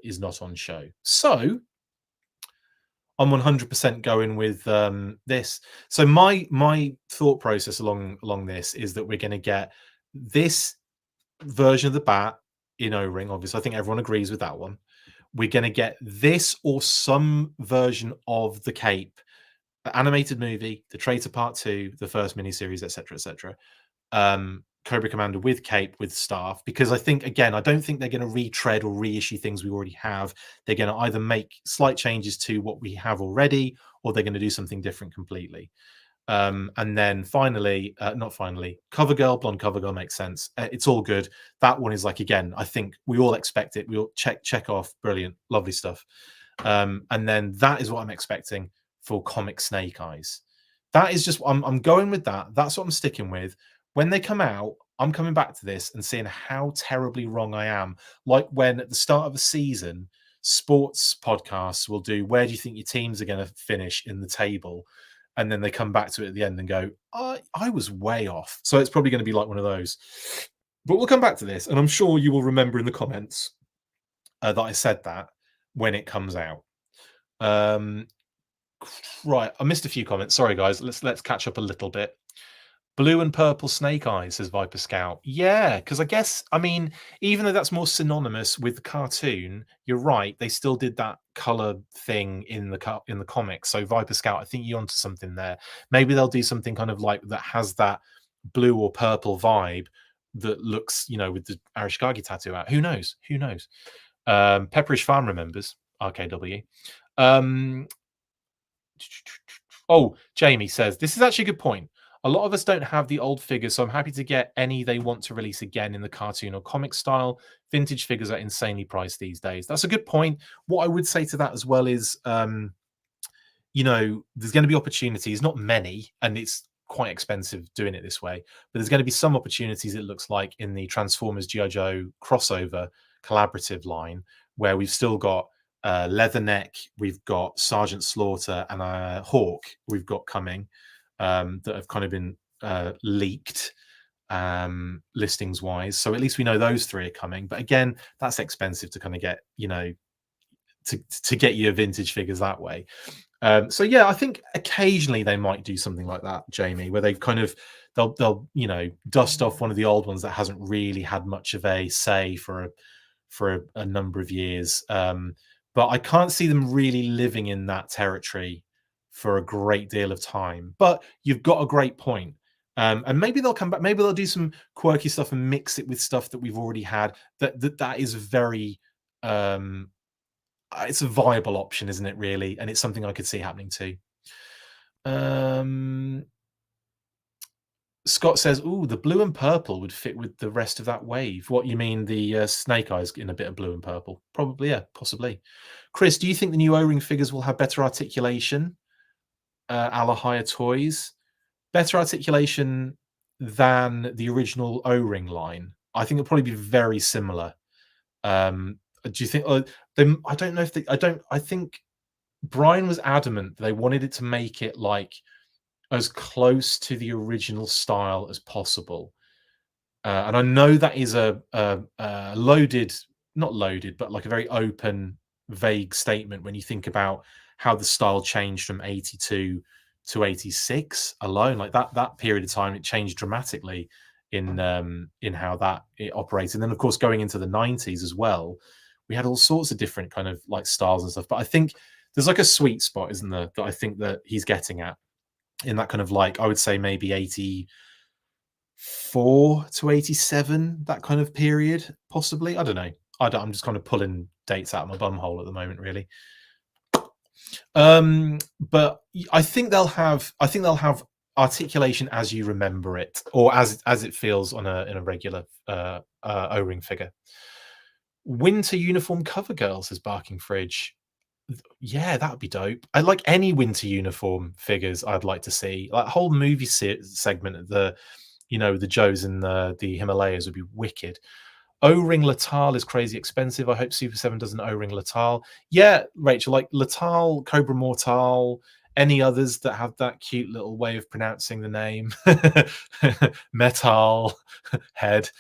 is not on show. So I'm 100% going with this. So my thought process along this is that we're going to get this version of the bat in O-Ring. Obviously, I think everyone agrees with that one. We're going to get this or some version of the cape, the animated movie, the Traitor Part 2, the first miniseries, etc., etc. Cobra Commander with cape, with staff, because I think, again, I don't think they're going to retread or reissue things we already have. They're going to either make slight changes to what we have already, or they're going to do something different completely. And then finally, not finally, Covergirl, Blonde Covergirl makes sense. It's all good. That one is again, I think we all expect it. We'll check off. Brilliant. Lovely stuff. And then that is what I'm expecting for Comic Snake Eyes. That is just, I'm going with that. That's what I'm sticking with. When they come out, I'm coming back to this and seeing how terribly wrong I am. Like when at the start of the season, sports podcasts will do, where do you think your teams are going to finish in the table? And then they come back to it at the end and go, I was way off. So it's probably going to be like one of those. But we'll come back to this, and I'm sure you will remember in the comments that I said that when it comes out. Right, I missed a few comments. Sorry, guys. Let's catch up a little bit. Blue and purple Snake Eyes, says Viper Scout. Yeah, because I guess, I mean, even though that's more synonymous with the cartoon, you're right. They still did that color thing in the comics. So Viper Scout, I think you're onto something there. Maybe they'll do something kind of like that has that blue or purple vibe that looks, with the Arashikage tattoo out. Who knows? Who knows? Pepperish Farm remembers RKW. Oh, Jamie says, this is actually a good point. A lot of us don't have the old figures, so I'm happy to get any they want to release again in the cartoon or comic style. Vintage figures are insanely priced these days. That's a good point. What I would say to that as well is, there's going to be opportunities, not many, and it's quite expensive doing it this way, but there's going to be some opportunities, it looks like, in the Transformers G.I. Joe crossover collaborative line, where we've still got Leatherneck, we've got Sergeant Slaughter, and Hawk we've got coming. That have kind of been leaked listings wise. So at least we know those three are coming. But again, that's expensive to kind of get, to get your vintage figures that way. So yeah, I think occasionally they might do something like that, Jamie, where they've kind of they'll dust off one of the old ones that hasn't really had much of a say for for a number of years. But I can't see them really living in that territory for a great deal of time. But you've got a great point. And maybe they'll come back. Maybe they'll do some quirky stuff and mix it with stuff that we've already had. That is very it's a viable option, isn't it, really? And it's something I could see happening too. Scott says, "Ooh, the blue and purple would fit with the rest of that wave." What, you mean the snake eyes in a bit of blue and purple? Probably, yeah, possibly. Chris, do you think the new O-Ring figures will have better articulation, a la higher toys? Better articulation than the original O-Ring line? I think it'll probably be very similar. Do you think? I don't know if they. I don't. I think Brian was adamant they wanted it to make it like as close to the original style as possible. And I know that is a loaded, not loaded, but like a very open, vague statement when you think about how the style changed from 82 to 86 alone. Like that period of time, it changed dramatically in how that it operates. And then, of course, going into the 90s as well, we had all sorts of different kind of like styles and stuff. But I think there's like a sweet spot, isn't there, that I think that he's getting at, in that kind of, like, I would say maybe 84 to 87, that kind of period, possibly. I don't know. I'm just kind of pulling dates out of my bum hole at the moment, really. But I think they'll have articulation as you remember it, or as it feels in a regular O-Ring figure. Winter uniform cover girl, says Barking Fridge. Yeah, that would be dope. I like any winter uniform figures. I'd like to see like whole movie segment of the Joes in the Himalayas would be wicked. O-Ring Latal is crazy expensive. I hope Super 7 does an O-Ring Latal. Yeah, Rachel, like Latal, Cobra Mortal, any others that have that cute little way of pronouncing the name. Metal head.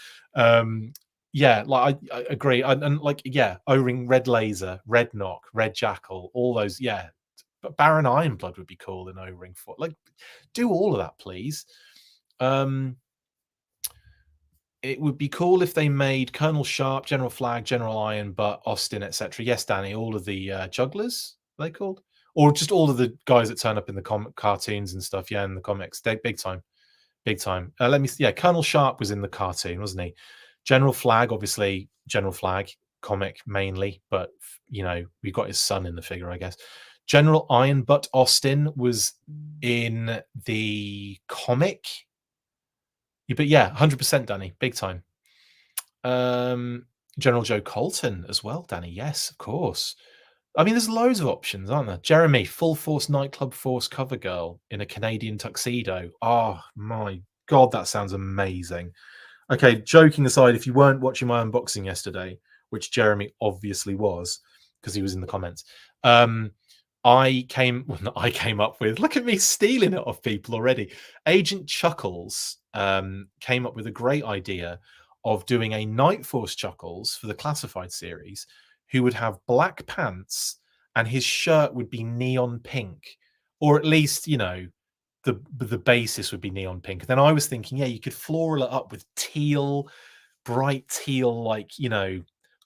Yeah, like I agree. And like, yeah, O-Ring Red Laser, Red Knock, Red Jackal, all those. Yeah, but Baron Ironblood would be cool in O-Ring. Like, do all of that, please. It would be cool if they made Colonel Sharp, General Flag, General Iron, but Austin, etc. Yes, Danny, all of the jugglers, are they called? Or just all of the guys that turn up in the cartoons and stuff. Yeah, in the comics. They big time. Big time. Colonel Sharp was in the cartoon, wasn't he? General Flag, obviously, General Flag, comic mainly, but, we got his son in the figure, I guess. General Iron Butt Austin was in the comic. But yeah, 100%, Danny, big time. General Joe Colton as well, Danny. Yes, of course. I mean, there's loads of options, aren't there? Jeremy, Full Force Nightclub Force cover girl in a Canadian tuxedo. Oh my God, that sounds amazing. Okay, joking aside, if you weren't watching my unboxing yesterday, which Jeremy obviously was, because he was in the comments, I came up with, look at me stealing it off people already. Agent Chuckles came up with a great idea of doing a Night Force Chuckles for the Classified series, who would have black pants and his shirt would be neon pink, or at least, the basis would be neon pink. And then I was thinking, yeah, you could floral it up with teal, bright teal, like,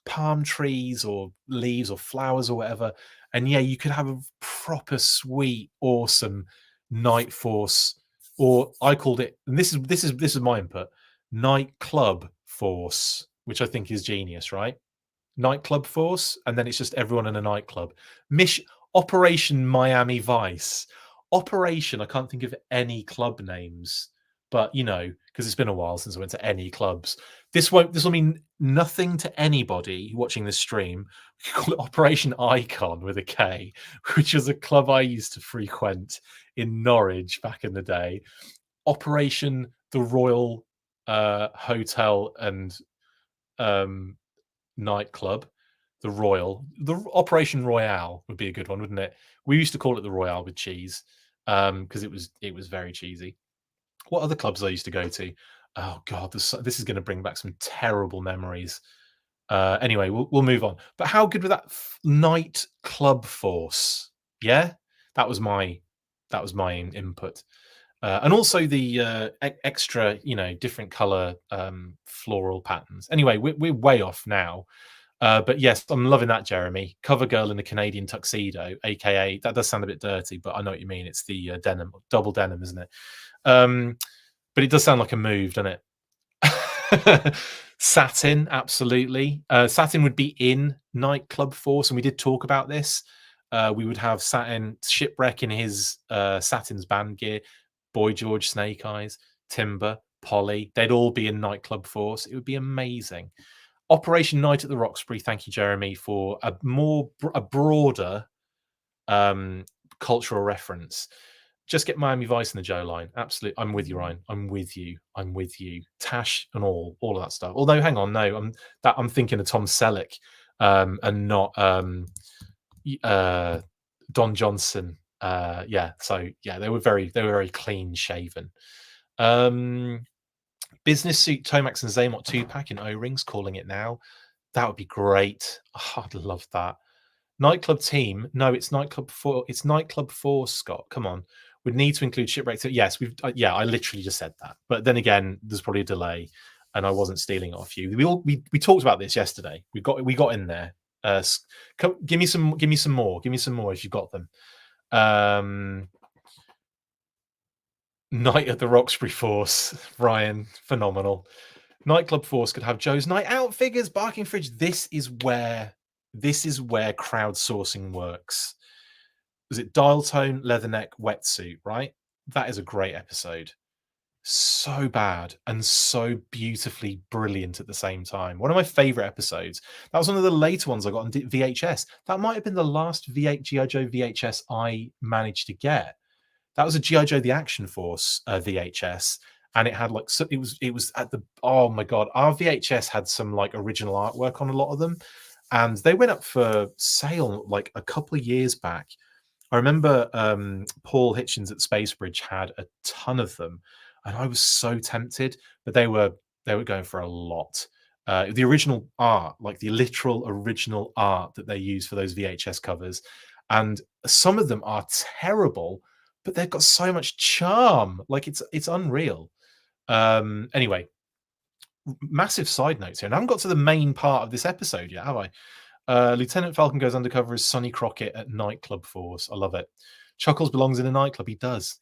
palm trees or leaves or flowers or whatever. And yeah, you could have a proper sweet, awesome Night Force, or I called it, and this is my input, Nightclub Force, which I think is genius, right? Nightclub Force, and then it's just everyone in a nightclub. Operation Miami Vice. Operation, I can't think of any club names, but because it's been a while since I went to any clubs. This will mean nothing to anybody watching this stream. We call it Operation Icon with a K, which was a club I used to frequent in Norwich back in the day. Operation the Royal Hotel and Nightclub. The Operation Royale would be a good one, wouldn't it? We used to call it the Royale with cheese, because it was very cheesy. What other clubs I used to go to? Oh God, this is going to bring back some terrible memories. Anyway, we'll move on. But how good with that Night Club Force? Yeah, that was my input. And also the extra, different color floral patterns. Anyway, we're way off now. But yes, I'm loving that, Jeremy. Cover girl in a Canadian tuxedo, aka that does sound a bit dirty, but I know what you mean. It's the denim, double denim, isn't it? Um, but it does sound like a move, doesn't it? Satin, absolutely. Satin would be in Nightclub Force, and we did talk about this. We would have Satin Shipwreck in his Satin's band gear, Boy George, Snake Eyes, Timber, Polly. They'd all be in Nightclub Force. It would be amazing. Operation Night at the Roxbury. Thank you, Jeremy, for a broader um, cultural reference. Just get Miami Vice in the Joe line. Absolutely, I'm with you, Ryan. I'm with you. I'm with you. Tash and all of that stuff. Although, hang on, no, I'm thinking of Tom Selleck, and not uh, Don Johnson. Yeah, so yeah, they were very clean shaven. Business suit Tomax and Zaymot 2-pack in O-rings, calling it now. That would be great. Oh, I'd love that. Nightclub team. No, it's Nightclub 4. It's Nightclub 4, Scott. Come on. We'd need to include Shipwreck. Yes, yeah, I literally just said that. But then again, there's probably a delay and I wasn't stealing it off you. We talked about this yesterday. We got in there. Give me some more. Give me some more if you've got them. Night at the Roxbury Force, Ryan, phenomenal. Nightclub Force could have Joe's night out figures, Barking Fridge. This is where crowdsourcing works. Was it dial tone, leatherneck, wetsuit? Right, that is a great episode. So bad and so beautifully brilliant at the same time. One of my favorite episodes. That was one of the later ones I got on VHS. That might have been the last GI Joe VHS I managed to get. That was a GI Joe: The Action Force VHS, and it had like it was at the oh my god, our VHS had some like original artwork on a lot of them, and they went up for sale like a couple of years back. I remember Paul Hitchens at Spacebridge had a ton of them, and I was so tempted, but they were going for a lot. The original art, like the literal original art that they use for those VHS covers, and some of them are terrible, but they've got so much charm. Like it's unreal. Anyway, massive side notes here, and I haven't got to the main part of this episode yet, have I? Lieutenant Falcon goes undercover as Sonny Crockett at Nightclub Force. I love it. Chuckles belongs in a nightclub. He does.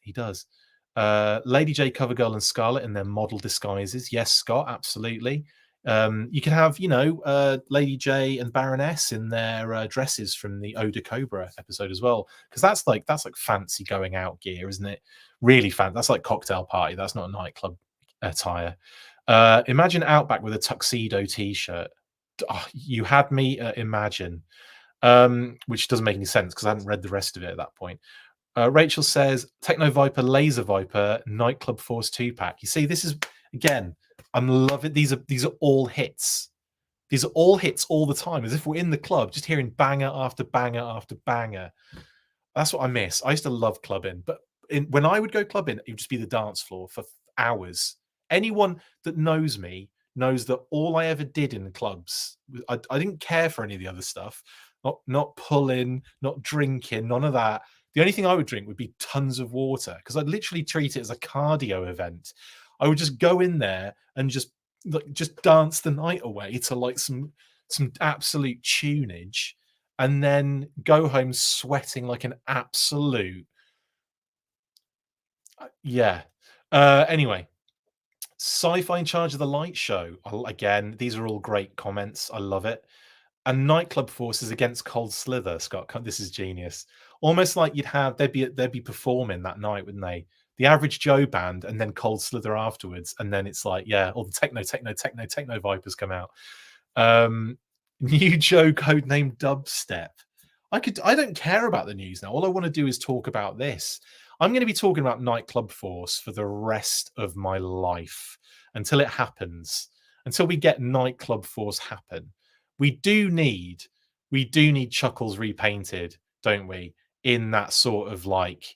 Lady J, Covergirl, and Scarlet in their model disguises. Yes, Scott, absolutely. You can have, Lady J and Baroness in their dresses from the Oda Cobra episode as well, because that's like fancy going out gear, isn't it? Really fancy. That's like cocktail party. That's not a nightclub attire. Imagine Outback with a tuxedo T-shirt. Oh, you had me imagine, which doesn't make any sense because I hadn't read the rest of it at that point. Rachel says Techno Viper, Laser Viper, Nightclub Force 2-pack. You see, this is again, I'm loving these are all hits. These are all hits all the time, as if we're in the club, just hearing banger after banger after banger. That's what I miss. I used to love clubbing, but when I would go clubbing, it would just be the dance floor for hours. Anyone that knows me knows that all I ever did in the clubs, I didn't care for any of the other stuff. Not pulling, not drinking, none of that. The only thing I would drink would be tons of water because I'd literally treat it as a cardio event. I would just go in there and just dance the night away to like some absolute tunage, and then go home sweating like an absolute yeah. Anyway, Sci-Fi in Charge of the Light Show. Again, these are all great comments. I love it. And Nightclub Forces against Cold Slither. Scott, this is genius. Almost like they'd be performing that night, wouldn't they? The Average Joe band, and then Cold Slither afterwards, and then it's like, yeah, all the techno vipers come out. New Joe codename Dubstep. I don't care about the news now. All I want to do is talk about this. I'm going to be talking about Nightclub Force for the rest of my life until it happens. Until we get Nightclub Force happen. We do need Chuckles repainted, don't we? In that sort of like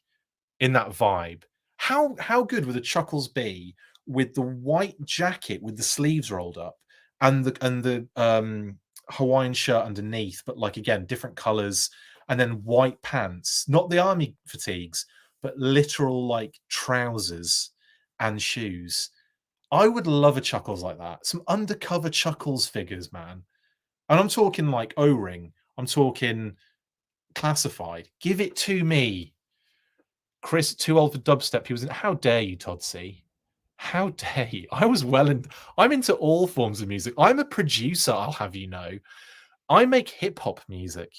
in that vibe. How good would the Chuckles be with the white jacket with the sleeves rolled up and the Hawaiian shirt underneath, but like again, different colors, and then white pants, not the army fatigues, but literal like trousers and shoes. I would love a Chuckles like that. Some undercover Chuckles figures, man. And I'm talking like O-Ring. I'm talking Classified. Give it to me. Chris, too old for dubstep. He was in. How dare you, Todd C? How dare you? I was well in. I'm into all forms of music. I'm a producer, I'll have you know. I make hip hop music,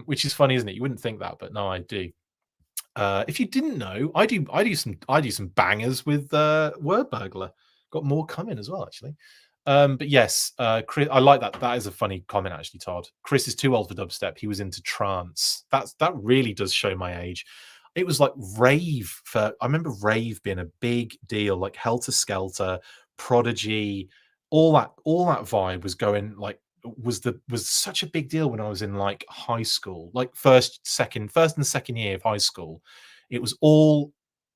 which is funny, isn't it? You wouldn't think that, but no, I do. If you didn't know, I do some bangers with Word Burglar. Got more coming as well, actually. But yes, Chris, I like that. That is a funny comment, actually, Todd. Chris is too old for dubstep. He was into trance. That really does show my age. It was like rave for. I remember rave being a big deal, like Helter Skelter, Prodigy, all that vibe was going like was such a big deal when I was in like high school, like first and second year of high school. It was all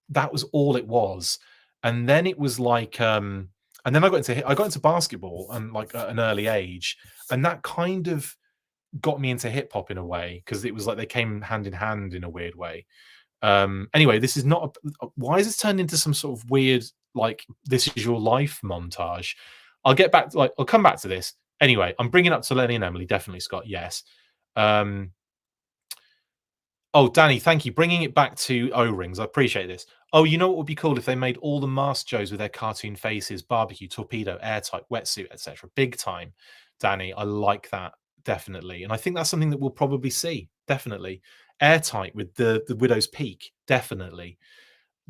that was all it was. And then it was like and then I got into basketball and like at an early age, and that kind of got me into hip hop in a way because it was like they came hand in hand in a weird way. Anyway, this is not why is this turned into some sort of weird like this is your life montage. I'll come back to this. Anyway, I'm bringing up to Lenny and Emily, definitely, Scott, yes. um oh, Danny, thank you, bringing it back to O-Rings. I appreciate this. Oh, you know what would be cool if they made all the masked Joes with their cartoon faces, barbecue, torpedo, airtight, wetsuit, etc. Big time, Danny. I like that, definitely. And I think that's something that we'll probably see, definitely. Airtight with the Widow's Peak, definitely.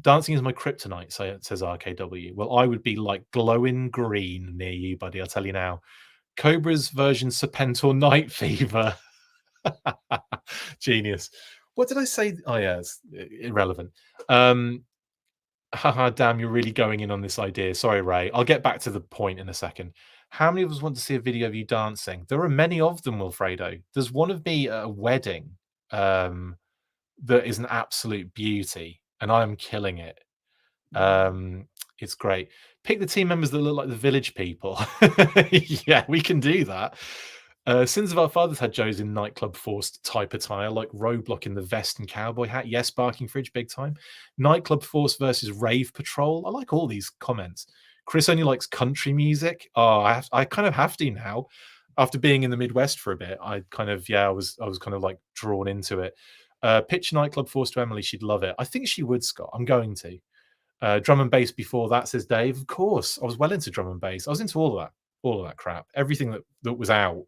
Dancing is my kryptonite, says RKW. Well, I would be like glowing green near you, buddy. I'll tell you now. Cobra's version Serpentor Night Fever. Genius. What did I say? Oh, yeah, it's irrelevant. Haha, damn, you're really going in on this idea. Sorry, Ray. I'll get back to the point in a second. How many of us want to see a video of you dancing? There are many of them, Wilfredo. There's one of me at a wedding that is an absolute beauty, and I am killing it. It's great. Pick the team members that look like the village people. Yeah, we can do that. Sins of Our Fathers had Joes in nightclub forced type attire, like Roadblock in the vest and cowboy hat. Yes, Barking Fridge, big time. Nightclub Force versus Rave Patrol. I like all these comments. Chris only likes country music. Oh, I kind of have to now. After being in the Midwest for a bit, I kind of I was kind of like drawn into it. Pitch Nightclub Force to Emily, she'd love it. I think she would, Scott. I'm going to. Drum and bass before that, says Dave. Of course, I was well into drum and bass. I was into all of that crap, everything that was out.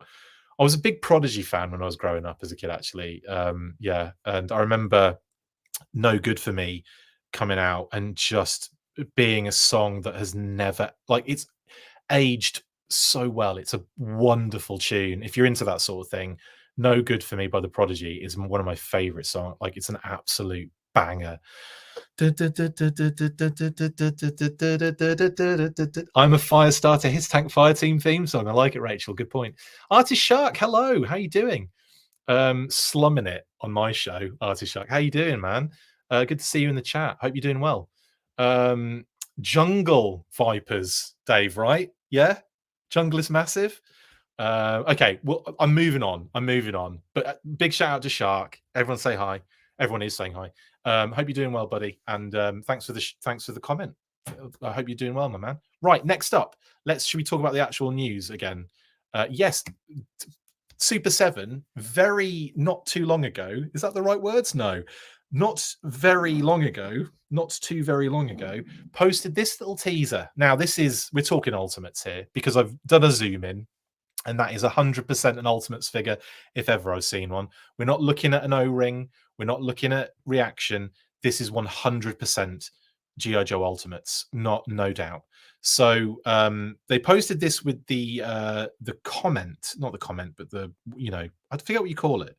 I was a big Prodigy fan when I was growing up as a kid, actually. Yeah, and I remember No Good for Me coming out and just being a song that has never like it's aged so well. It's a wonderful tune. If you're into that sort of thing, No Good for Me by the Prodigy is one of my favorite songs. Like it's an absolute banger. I'm a fire starter. His Tank Fire Team theme song. I like it, Rachel. Good point. Artist Shark, hello. How you doing? Slumming it on my show, Artist Shark. How you doing, man? Good to see you in the chat. Hope you're doing well. Jungle Vipers, Dave, right? Yeah? Jungle is massive. Okay, well, I'm moving on. But big shout out to Shark. Everyone say hi. Everyone is saying hi. Hope you're doing well, buddy. And thanks for the comment. I hope you're doing well, my man. Right, next up, should we talk about the actual news again? Yes, Super7, very not too long ago. Is that the right words? No, not very long ago, not too very long ago, posted this little teaser. Now, we're talking ultimates here because I've done a zoom in. And that is 100% an Ultimates figure, if ever I've seen one. We're not looking at an O-Ring. We're not looking at reaction. This is 100% G.I. Joe Ultimates, no doubt. So they posted this with the comment, not the comment, but I forget what you call it.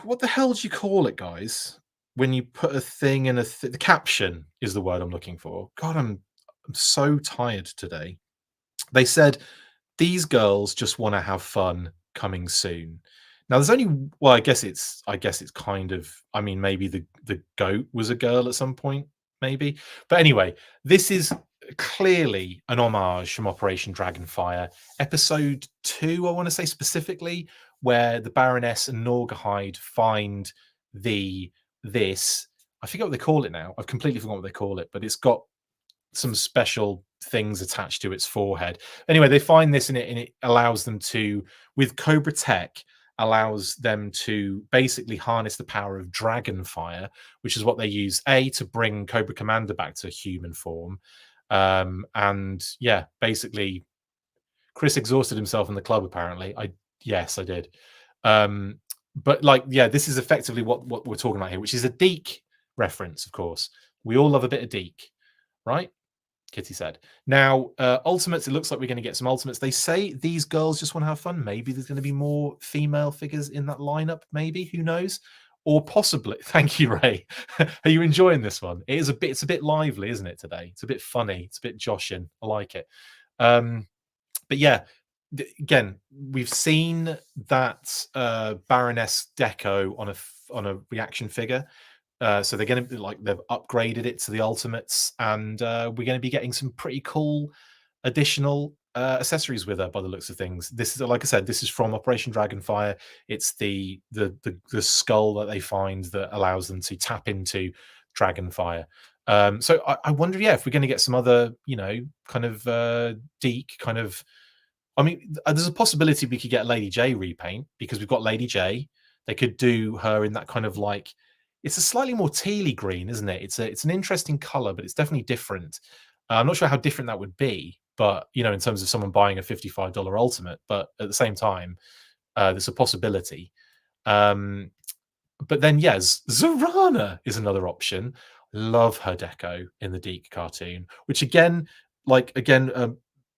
What the hell do you call it, guys? When you put a thing in the caption is the word I'm looking for. God, I'm so tired today. They said, these girls just want to have fun, coming soon. Now there's only I guess it's kind of, I mean, maybe the goat was a girl at some point, maybe. But anyway, this is clearly an homage from Operation Dragonfire, episode 2, I want to say specifically, where the Baroness and Norgahide find this. I forget what they call it now. I've completely forgotten what they call it, but it's got some special things attached to its forehead. Anyway, they find this, and it allows them to, with Cobra Tech, allows them to basically harness the power of dragon fire, which is what they use to bring Cobra Commander back to human form. And yeah, basically Chris exhausted himself in the club, apparently. Yes, I did. But like, yeah, this is effectively what we're talking about here, which is a Deke reference, of course. We all love a bit of Deke, right? Kitty said. Now, Ultimates, it looks like we're going to get some Ultimates. They say these girls just want to have fun. Maybe there's going to be more female figures in that lineup. Maybe, who knows? Or possibly, thank you, Ray. Are you enjoying this one? It's a bit lively, isn't it, today? It's a bit funny. It's a bit joshing. I like it. But yeah, again, we've seen that Baroness deco on a reaction figure. So they're going to they've upgraded it to the Ultimates, and we're going to be getting some pretty cool additional accessories with her by the looks of things. This is, like I said, this is from Operation Dragonfire. It's the skull that they find that allows them to tap into Dragonfire. So I wonder, yeah, if we're going to get some other, kind of Deke kind of. I mean, there's a possibility we could get Lady J repaint, because we've got Lady J. They could do her in that kind of it's a slightly more tealy green, isn't it? It's an interesting color, but it's definitely different. I'm not sure how different that would be, but in terms of someone buying a $55 Ultimate, but at the same time, there's a possibility. But then, yes, Zorana is another option. Love her deco in the Deke cartoon, which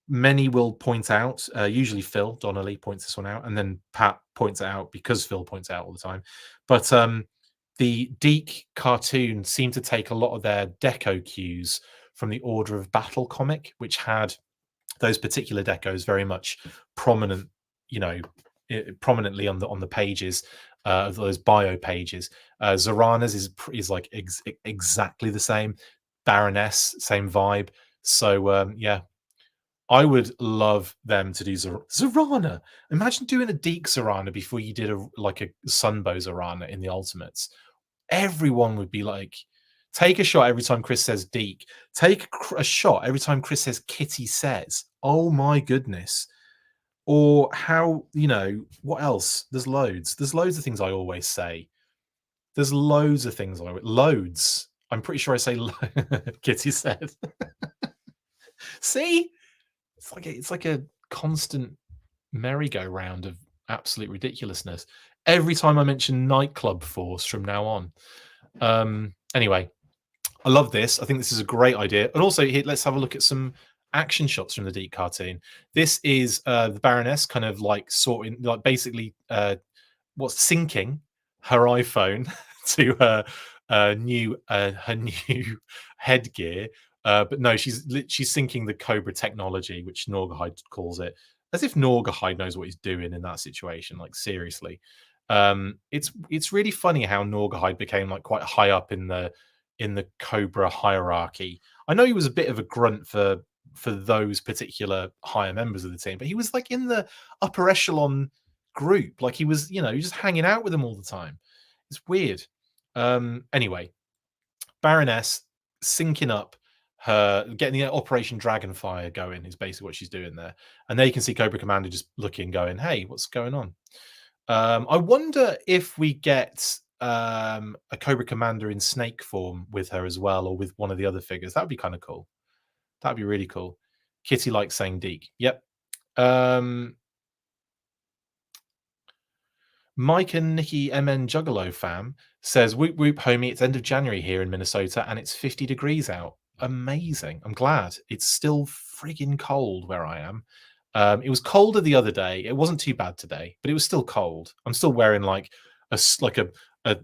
many will point out. Usually Phil Donnelly points this one out, and then Pat points it out because Phil points it out all the time. But the Deke cartoon seemed to take a lot of their deco cues from the Order of Battle comic, which had those particular decos very much prominent, prominently on the pages of those bio pages. Zorana's is like exactly the same. Baroness, same vibe. So yeah, I would love them to do Zorana. Imagine doing a Deke Zorana before you did a Sunbow Zorana in the Ultimates. Everyone would be like, take a shot every time Chris says Deke. Take a shot every time Chris says Kitty says. Oh my goodness. Or how, what else? There's loads. There's loads of things I always say. There's loads of things loads. I'm pretty sure I say Kitty said. See? It's like a constant merry-go-round of absolute ridiculousness. Every time I mention Nightclub Force from now on. Anyway, I love this. I think this is a great idea. And also, here, let's have a look at some action shots from the Deke cartoon. This is the Baroness kind of basically what's syncing her iPhone to her new headgear. But no, she's syncing the Cobra technology, which Norgahide calls it, as if Norgahide knows what he's doing in that situation. Like, seriously, it's really funny how Norgahide became quite high up in the Cobra hierarchy. I know he was a bit of a grunt for those particular higher members of the team, but he was in the upper echelon group. He was, just hanging out with them all the time. It's weird. Anyway, Baroness syncing up her, getting the Operation Dragonfire going is basically what she's doing there. And there you can see Cobra Commander just looking, going, hey, what's going on? I wonder if we get a Cobra Commander in snake form with her as well, or with one of the other figures. That would be kind of cool. That'd be really cool. Kitty likes saying Deke. Yep. Mike and Nikki MN Juggalo fam says, whoop whoop homie, it's end of January here in Minnesota and it's 50 degrees out. Amazing. I'm glad. It's still friggin' cold where I am. It was colder the other day. It wasn't too bad today, but it was still cold. I'm still wearing a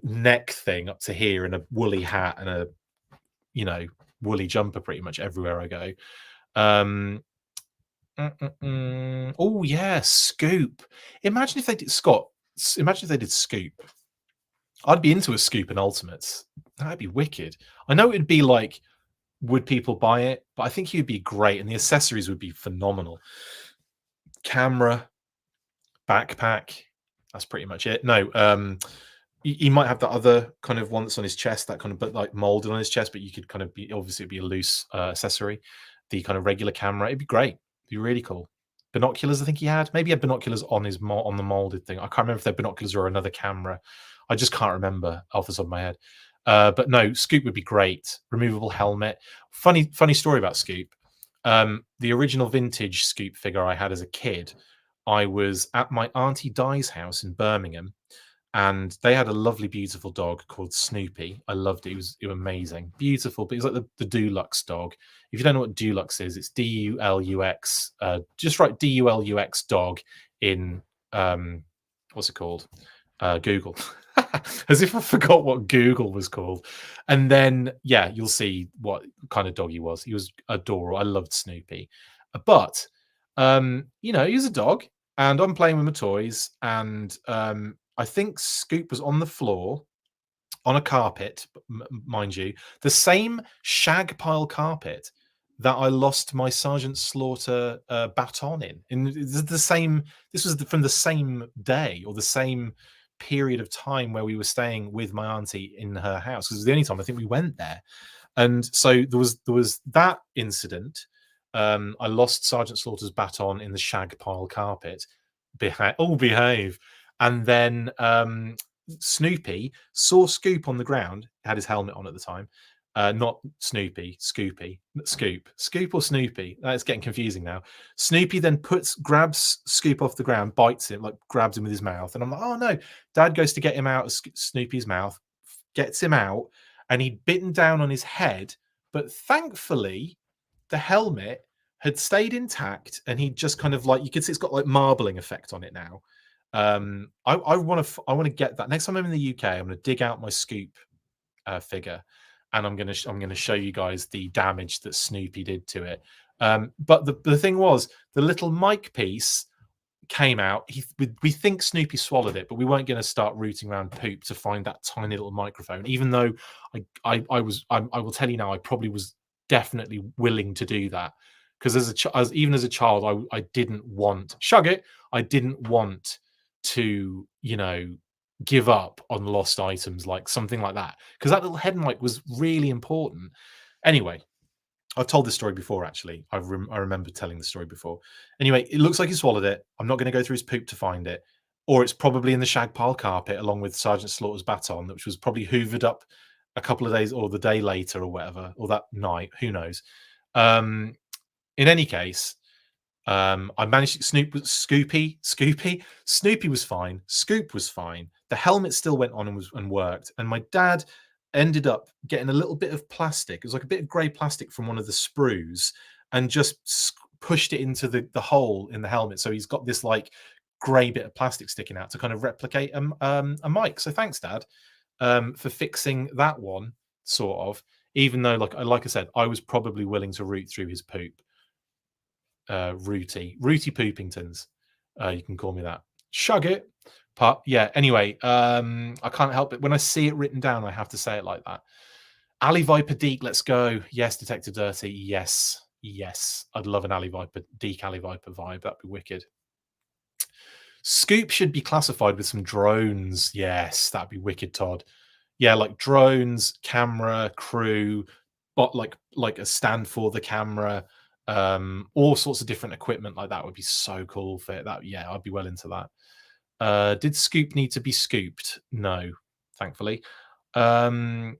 neck thing up to here and a woolly hat and a woolly jumper pretty much everywhere I go. Oh yeah, Scoop. Imagine if they did Imagine if they did Scoop. I'd be into a Scoop in Ultimates. That'd be wicked. I know it'd be would people buy it? But I think he'd be great, and the accessories would be phenomenal. Camera, backpack. That's pretty much it. No, he might have that other kind of one that's on his chest, that kind of molded on his chest, but you could kind of obviously it'd be a loose accessory. the kind of regular camera. It'd be great. It'd be really cool. Binoculars, I think he had. Maybe he had binoculars on his on the molded thing. I can't remember if they're binoculars or another camera. I just can't remember off the top of my head. But no, Scoop would be great. Removable helmet. Funny story about Scoop. The original vintage Scoop figure I had as a kid, I was at my Auntie Di's house in Birmingham, and they had a lovely, beautiful dog called Snoopy. I loved it. It was amazing, beautiful. But it was like the Dulux dog. If you don't know what Dulux is, it's Dulux. Just write Dulux dog in what's it called? Google. As if I forgot what Google was called. And then, yeah, you'll see what kind of dog he was. He was adorable. I loved Snoopy. But, he was a dog, and I'm playing with my toys, and I think Scoop was on the floor on a carpet, mind you, the same shag pile carpet that I lost my Sergeant Slaughter baton in. The same. This was from the same day or the same period of time where we were staying with my auntie in her house, because it was the only time I think we went there. And so there was that incident. I lost Sergeant Slaughter's baton in the shag pile carpet. Behave. And then Snoopy saw Scoop on the ground, had his helmet on at the time. Not Snoopy, Scoopy, Scoop or Snoopy. That's getting confusing now. Snoopy then grabs Scoop off the ground, bites him, like grabs him with his mouth. And I'm like, oh no. Dad goes to get him out of Snoopy's mouth, gets him out, and he'd bitten down on his head. But thankfully, the helmet had stayed intact, and he just kind of like, you can see it's got like marbling effect on it now. I want to get that next time I'm in the UK. I'm going to dig out my Scoop figure, and I'm going to show you guys the damage that Snoopy did to it. But the thing was, the little mic piece came out. We think Snoopy swallowed it, but we weren't going to start rooting around poop to find that tiny little microphone. Even though I will tell you now, I probably was definitely willing to do that, because even as a child, I didn't want I didn't want to give up on lost items, like something like that, because that little head mic was really important. Anyway, I've told this story before, actually. I remember telling the story before. Anyway, it looks like he swallowed it. I'm not going to go through his poop to find it, or it's probably in the shag pile carpet along with Sergeant Slaughter's baton, which was probably hoovered up a couple of days or the day later or whatever, or that night, who knows. In any case, I managed Snoopy was fine. Scoop was fine. The helmet still went on and worked. And my dad ended up getting a little bit of plastic. It was like a bit of grey plastic from one of the sprues, and just pushed it into the hole in the helmet. So he's got this like grey bit of plastic sticking out to kind of replicate a mic. So thanks, Dad, for fixing that one, sort of. Even though, like I said, I was probably willing to root through his poop. Rooty Poopingtons, you can call me that. Shug it. But yeah, anyway, I can't help it. When I see it written down, I have to say it like that. Ali Viper Deke, let's go. Yes, Detective Dirty. Yes. I'd love an Ali Viper Deke, Ali Viper vibe. That'd be wicked. Scoop should be classified with some drones. Yes, that'd be wicked, Todd. Yeah, like drones, camera, crew, but like a stand for the camera. All sorts of different equipment like that would be so cool for it. Yeah, I'd be well into that. Did Scoop need to be scooped? No, thankfully. I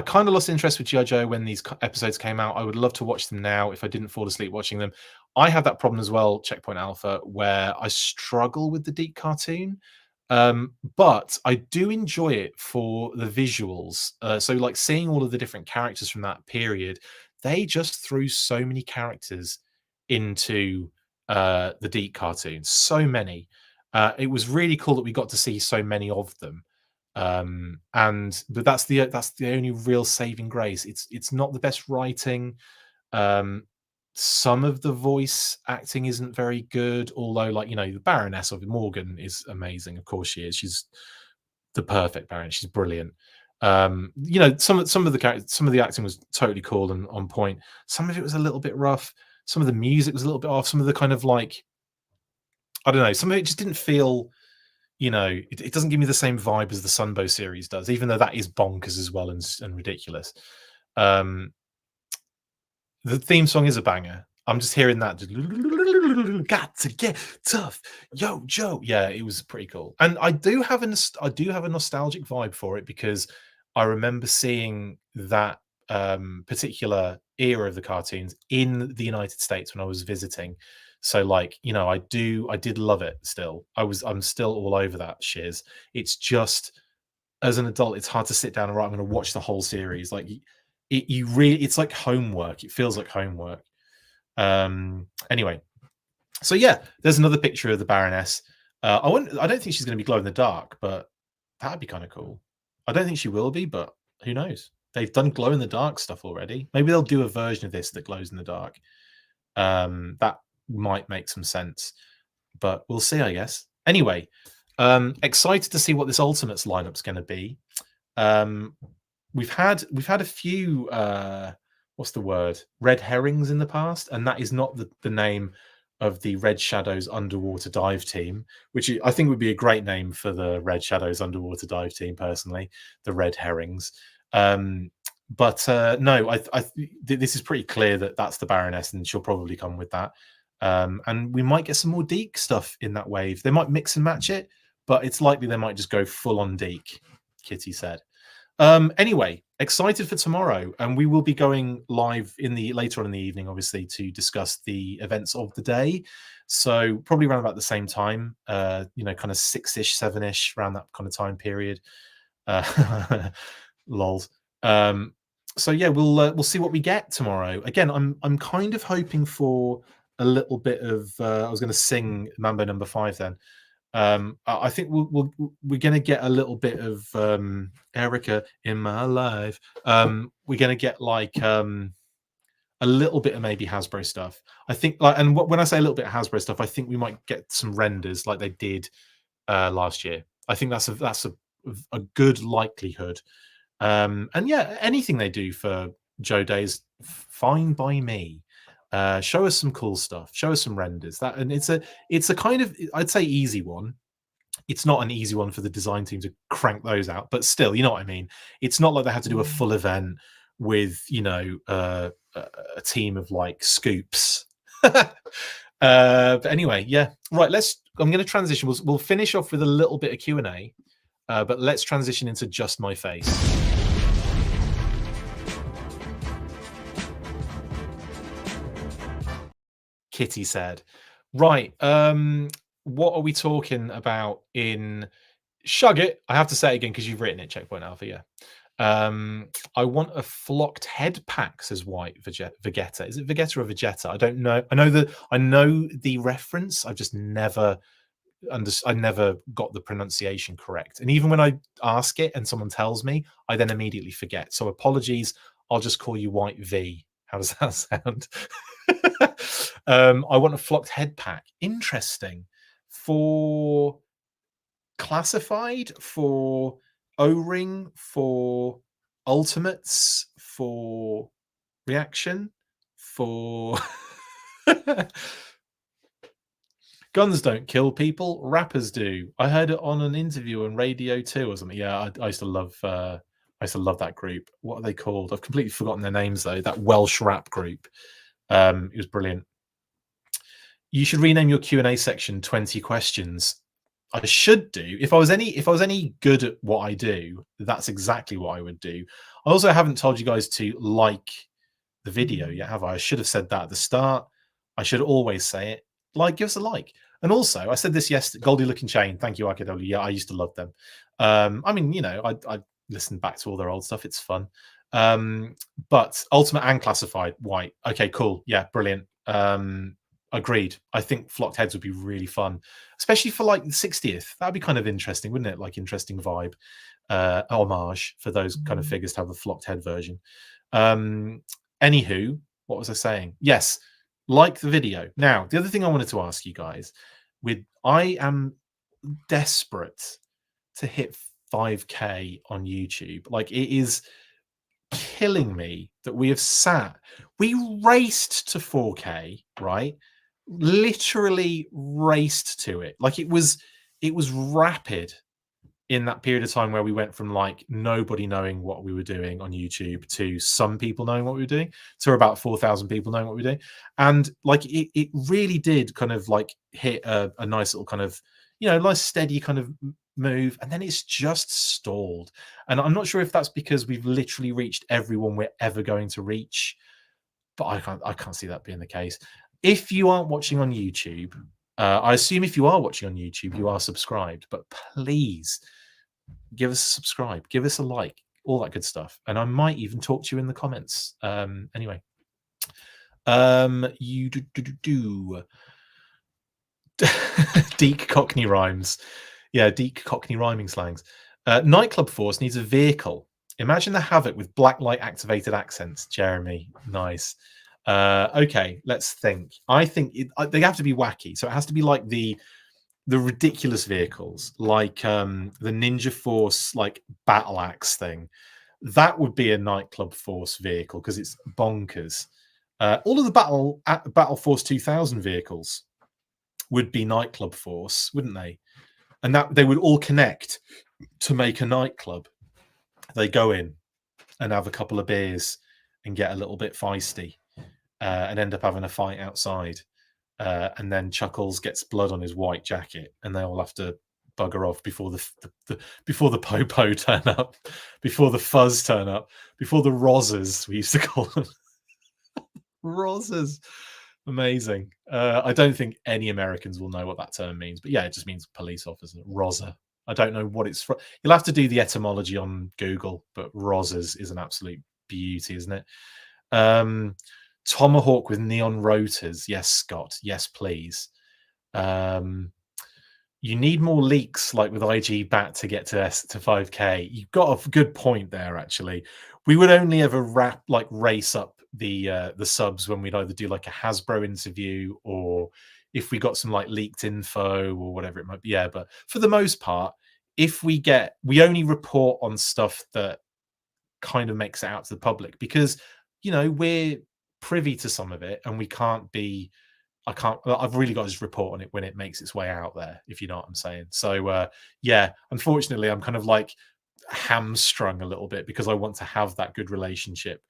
kind of lost interest with G.I. Joe when these episodes came out. I would love to watch them now if I didn't fall asleep watching them. I have that problem as well, Checkpoint Alpha, where I struggle with the Deke cartoon. But I do enjoy it for the visuals. So like seeing all of the different characters from that period, they just threw so many characters into the Deke cartoon. So many. It was really cool that we got to see so many of them. But that's the only real saving grace. It's not the best writing. Some of the voice acting isn't very good, although the Baroness of Morgan is amazing. Of course she is. She's the perfect Baroness. She's brilliant. Some of the acting was totally cool and on point. Some of it was a little bit rough. Some of the music was a little bit off. Some of the kind of I don't know. Some of it just didn't feel. It doesn't give me the same vibe as the Sunbow series does, even though that is bonkers as well and ridiculous. The theme song is a banger. I'm just hearing that. Got to get tough, yo, Joe. Yeah, it was pretty cool, and I do have a nostalgic vibe for it because I remember seeing that particular era of the cartoons in the United States when I was visiting. So, like, I did love it. Still, I'm still all over that shiz. It's just as an adult, it's hard to sit down and right. I'm going to watch the whole series. Like, it's like homework. It feels like homework. Anyway, so yeah, there's another picture of the Baroness. I don't think she's going to be glow in the dark, but that'd be kind of cool. I don't think she will be, but who knows? They've done glow in the dark stuff already. Maybe they'll do a version of this that glows in the dark. That might make some sense, but we'll see, I guess. Anyway, excited to see what this Ultimates lineup's going to be. We've had a few what's the word, red herrings in the past, and that is not the name of the Red Shadows underwater dive team, which I think would be a great name for the Red Shadows underwater dive team. Personally, the red herrings. But no, this is pretty clear that that's the Baroness, and she'll probably come with that. And we might get some more Deke stuff in that wave. They might mix and match it, but it's likely they might just go full on Deke. Kitty said. Anyway, excited for tomorrow, and we will be going live later on in the evening, obviously, to discuss the events of the day. So probably around about the same time, kind of 6-ish, 7-ish, around that kind of time period. Lols. So yeah, we'll see what we get tomorrow. Again, I'm kind of hoping for a little bit of. I was going to sing Mambo Number 5 then. I think we're going to get a little bit of Erica in my life. We're going to get like a little bit of maybe Hasbro stuff. I think when I say a little bit of Hasbro stuff, I think we might get some renders like they did last year. I think that's a good likelihood. And yeah, anything they do for Joe Days, fine by me. Show us some cool stuff. Show us some renders. And it's a kind of, I'd say, easy one. It's not an easy one for the design team to crank those out, but still, you know what I mean. It's not like they had to do a full event with a team of like scoops. But anyway, yeah, right. I'm going to transition. We'll finish off with a little bit of Q&A, but let's transition into just my face. Kitty said, right, what are we talking about in Shug It? I have to say it again because you've written it, Checkpoint Alpha, yeah. I want a flocked head pack, says White Vegeta. Is it Vegeta or Vegeta? I don't know. I know the reference. I've just never I never got the pronunciation correct. And even when I ask it and someone tells me, I then immediately forget. So apologies. I'll just call you White V. How does that sound? I want a flocked head pack. Interesting. For Classified, for O-Ring, for Ultimates, for Reaction, for Guns don't kill people, rappers do. I heard it on an interview on Radio 2 or something. Yeah, I used to love that group. What are they called? I've completely forgotten their names though. That Welsh rap group. It was brilliant. You should rename your Q&A section 20 questions. I should do. If I was any good at what I do, that's exactly what I would do. I also haven't told you guys to like the video yet, have I? I should have said that at the start. I should always say it. Like, give us a like. And also, I said this yesterday, Goldie Looking Chain. Thank you, RKW. Yeah, I used to love them. I mean, I listened back to all their old stuff. It's fun. But Ultimate and Classified, White. Okay, cool. Yeah, brilliant. Agreed. I think flocked heads would be really fun, especially for like the 60th. That'd be kind of interesting, wouldn't it? Like interesting vibe, homage for those kind of figures to have a flocked head version. Anywho, what was I saying? Yes, like the video. Now, the other thing I wanted to ask you guys, I am desperate to hit 5K on YouTube. Like, it is killing me that we raced to 4K, right? Literally raced to it. Like, it was rapid. in that period of time where we went from like nobody knowing what we were doing on YouTube to some people knowing what we were doing to about 4,000 people knowing what we were doing. And like it really did kind of like hit a nice little kind of, nice steady kind of move. And then it's just stalled. And I'm not sure if that's because we've literally reached everyone we're ever going to reach, but I can't see that being the case. If you aren't watching on YouTube, I assume if you are watching on YouTube, you are subscribed, but please give us a subscribe, give us a like, all that good stuff. And I might even talk to you in the comments. Anyway, you do. Deek Cockney rhymes. Yeah, Deek Cockney rhyming slangs. Nightclub Force needs a vehicle. Imagine the Havoc with blacklight activated accents. Jeremy, nice. Okay, let's think. I think they have to be wacky, so it has to be like the ridiculous vehicles, like the Ninja Force, like battle axe thing. That would be a Nightclub Force vehicle because it's bonkers. All of the Battle Force 2000 vehicles would be Nightclub Force, wouldn't they? And that they would all connect to make a nightclub. They go in and have a couple of beers and get a little bit feisty and end up having a fight outside. And then Chuckles gets blood on his white jacket, and they all have to bugger off before before the popo turn up, before the fuzz turn up, before the rozzers, we used to call them. Rozzers. Amazing. I don't think any Americans will know what that term means, but yeah, it just means police officer. Rozzer. I don't know what it's from. You'll have to do the etymology on Google, but rozzers is an absolute beauty, isn't it? Tomahawk with neon rotors. Yes, Scott. Yes, please. You need more leaks like with IG Bat to get to 5K. You've got a good point there, actually. We would only ever race up the subs when we'd either do like a Hasbro interview or if we got some like leaked info or whatever it might be. Yeah, but for the most part, if we only report on stuff that kind of makes it out to the public because we're privy to some of it and we can't be I've really got to just report on it when it makes its way out there, if you know what I'm saying. So yeah, unfortunately I'm kind of like hamstrung a little bit because I want to have that good relationship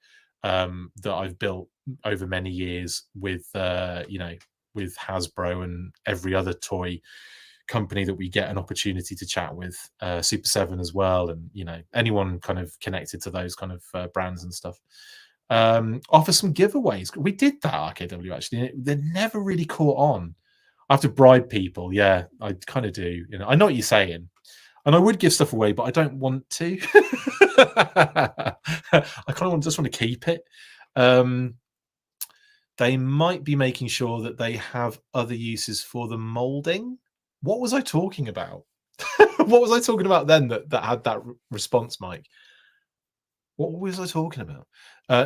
that I've built over many years with with Hasbro and every other toy company that we get an opportunity to chat with, Super7 as well, and anyone kind of connected to those kind of brands and stuff. Offer some giveaways. We did that, RKW, actually. They're never really caught on. I have to bribe people. Yeah, I kind of do. I know what you're saying. And I would give stuff away, but I don't want to. I kind of just want to keep it. They might be making sure that they have other uses for the molding. What was I talking about? What was I talking about then that had that response mic? What was I talking about?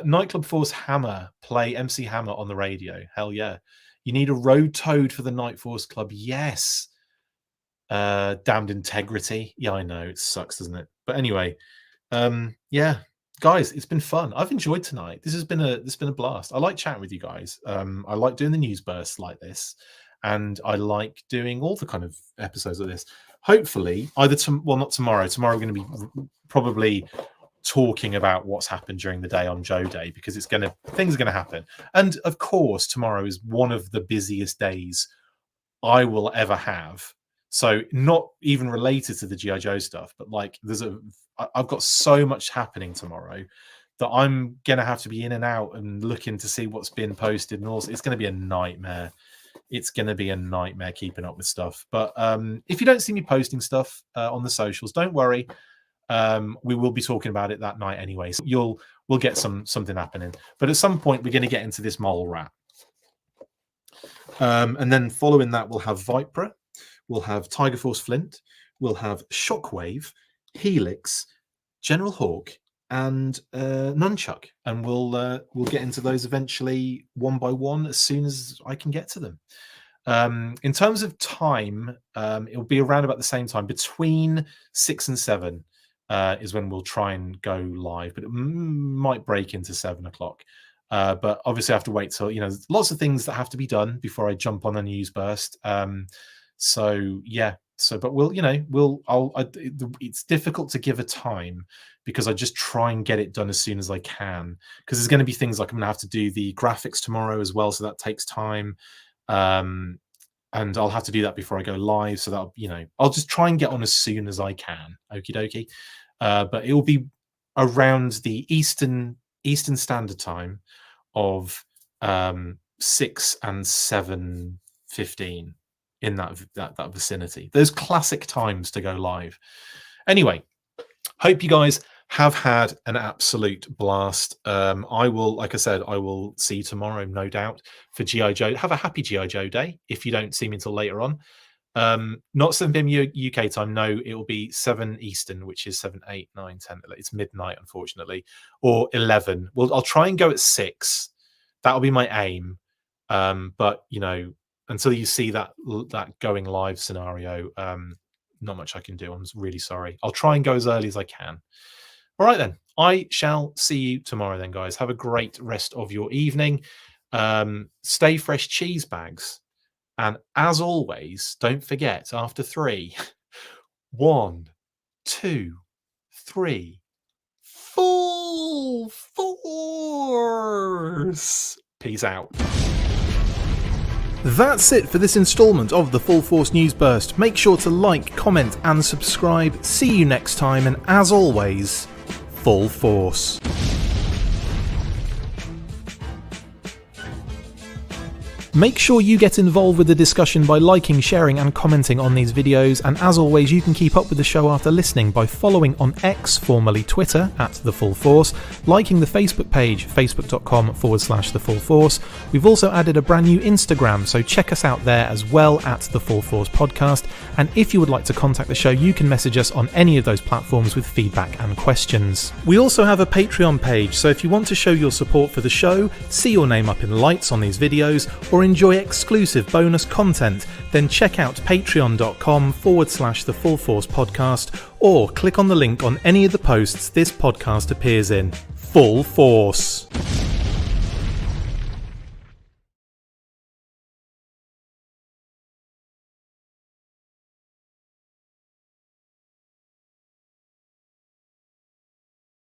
Nightclub Force Hammer, play MC Hammer on the radio. Hell yeah. You need a road toad for the Night Force Club. Yes. Damned integrity. Yeah, I know. It sucks, doesn't it? But anyway, yeah. Guys, it's been fun. I've enjoyed tonight. This has been a blast. I like chatting with you guys. I like doing the news bursts like this. And I like doing all the kind of episodes of this. Hopefully, either not tomorrow. Tomorrow we're going to be probably talking about what's happened during the day on Joe Day because things are going to happen. And of course, tomorrow is one of the busiest days I will ever have. So not even related to the G.I. Joe stuff, but like I've got so much happening tomorrow that I'm going to have to be in and out and looking to see what's been posted. And also it's going to be a nightmare. It's going to be a nightmare keeping up with stuff. But if you don't see me posting stuff on the socials, don't worry. We will be talking about it that night anyway. So we'll get something happening. But at some point, we're going to get into this mole rat. And then following that, we'll have Vipra. We'll have Tiger Force Flint. We'll have Shockwave, Helix, General Hawk, and Nunchuck. And we'll get into those eventually one by one as soon as I can get to them. In terms of time, it'll be around about the same time, between 6 and 7 is when we'll try and go live, but it might break into 7 o'clock. But obviously I have to wait till, there's lots of things that have to be done before I jump on a news burst. So yeah, So, but it's difficult to give a time because I just try and get it done as soon as I can. Because there's going to be things like I'm going to have to do the graphics tomorrow as well, so that takes time. And I'll have to do that before I go live. So that, I'll just try and get on as soon as I can. Okie dokie. But it will be around the Eastern Standard Time of 6 and 7:15 in that vicinity. Those classic times to go live. Anyway, hope you guys have had an absolute blast. I will, like I said, I will see you tomorrow, no doubt, for G.I. Joe. Have a happy G.I. Joe Day if you don't see me until later on. Not 7 p.m. UK time. No, it will be 7 Eastern, which is 7, 8, 9, 10. It's midnight, unfortunately, or 11. Well, I'll try and go at 6. That'll be my aim. But until you see that going live scenario, not much I can do. I'm really sorry. I'll try and go as early as I can. All right, then. I shall see you tomorrow then, guys. Have a great rest of your evening. Stay fresh cheese bags. And as always, don't forget, after 3, 1, 2, 3, full force. Peace out. That's it for this installment of the Full Force News Burst. Make sure to like, comment and subscribe. See you next time, and as always, full force. Make sure you get involved with the discussion by liking, sharing and commenting on these videos, and as always you can keep up with the show after listening by following on X, formerly Twitter, @The Full Force, liking the Facebook page, facebook.com/The Full Force. We've also added a brand new Instagram, so check us out there as well, @The Full Force Podcast, and if you would like to contact the show you can message us on any of those platforms with feedback and questions. We also have a Patreon page, so if you want to show your support for the show, see your name up in lights on these videos, or enjoy exclusive bonus content, then check out patreon.com/The Full Force Podcast, or click on the link on any of the posts this podcast appears in. Full Force.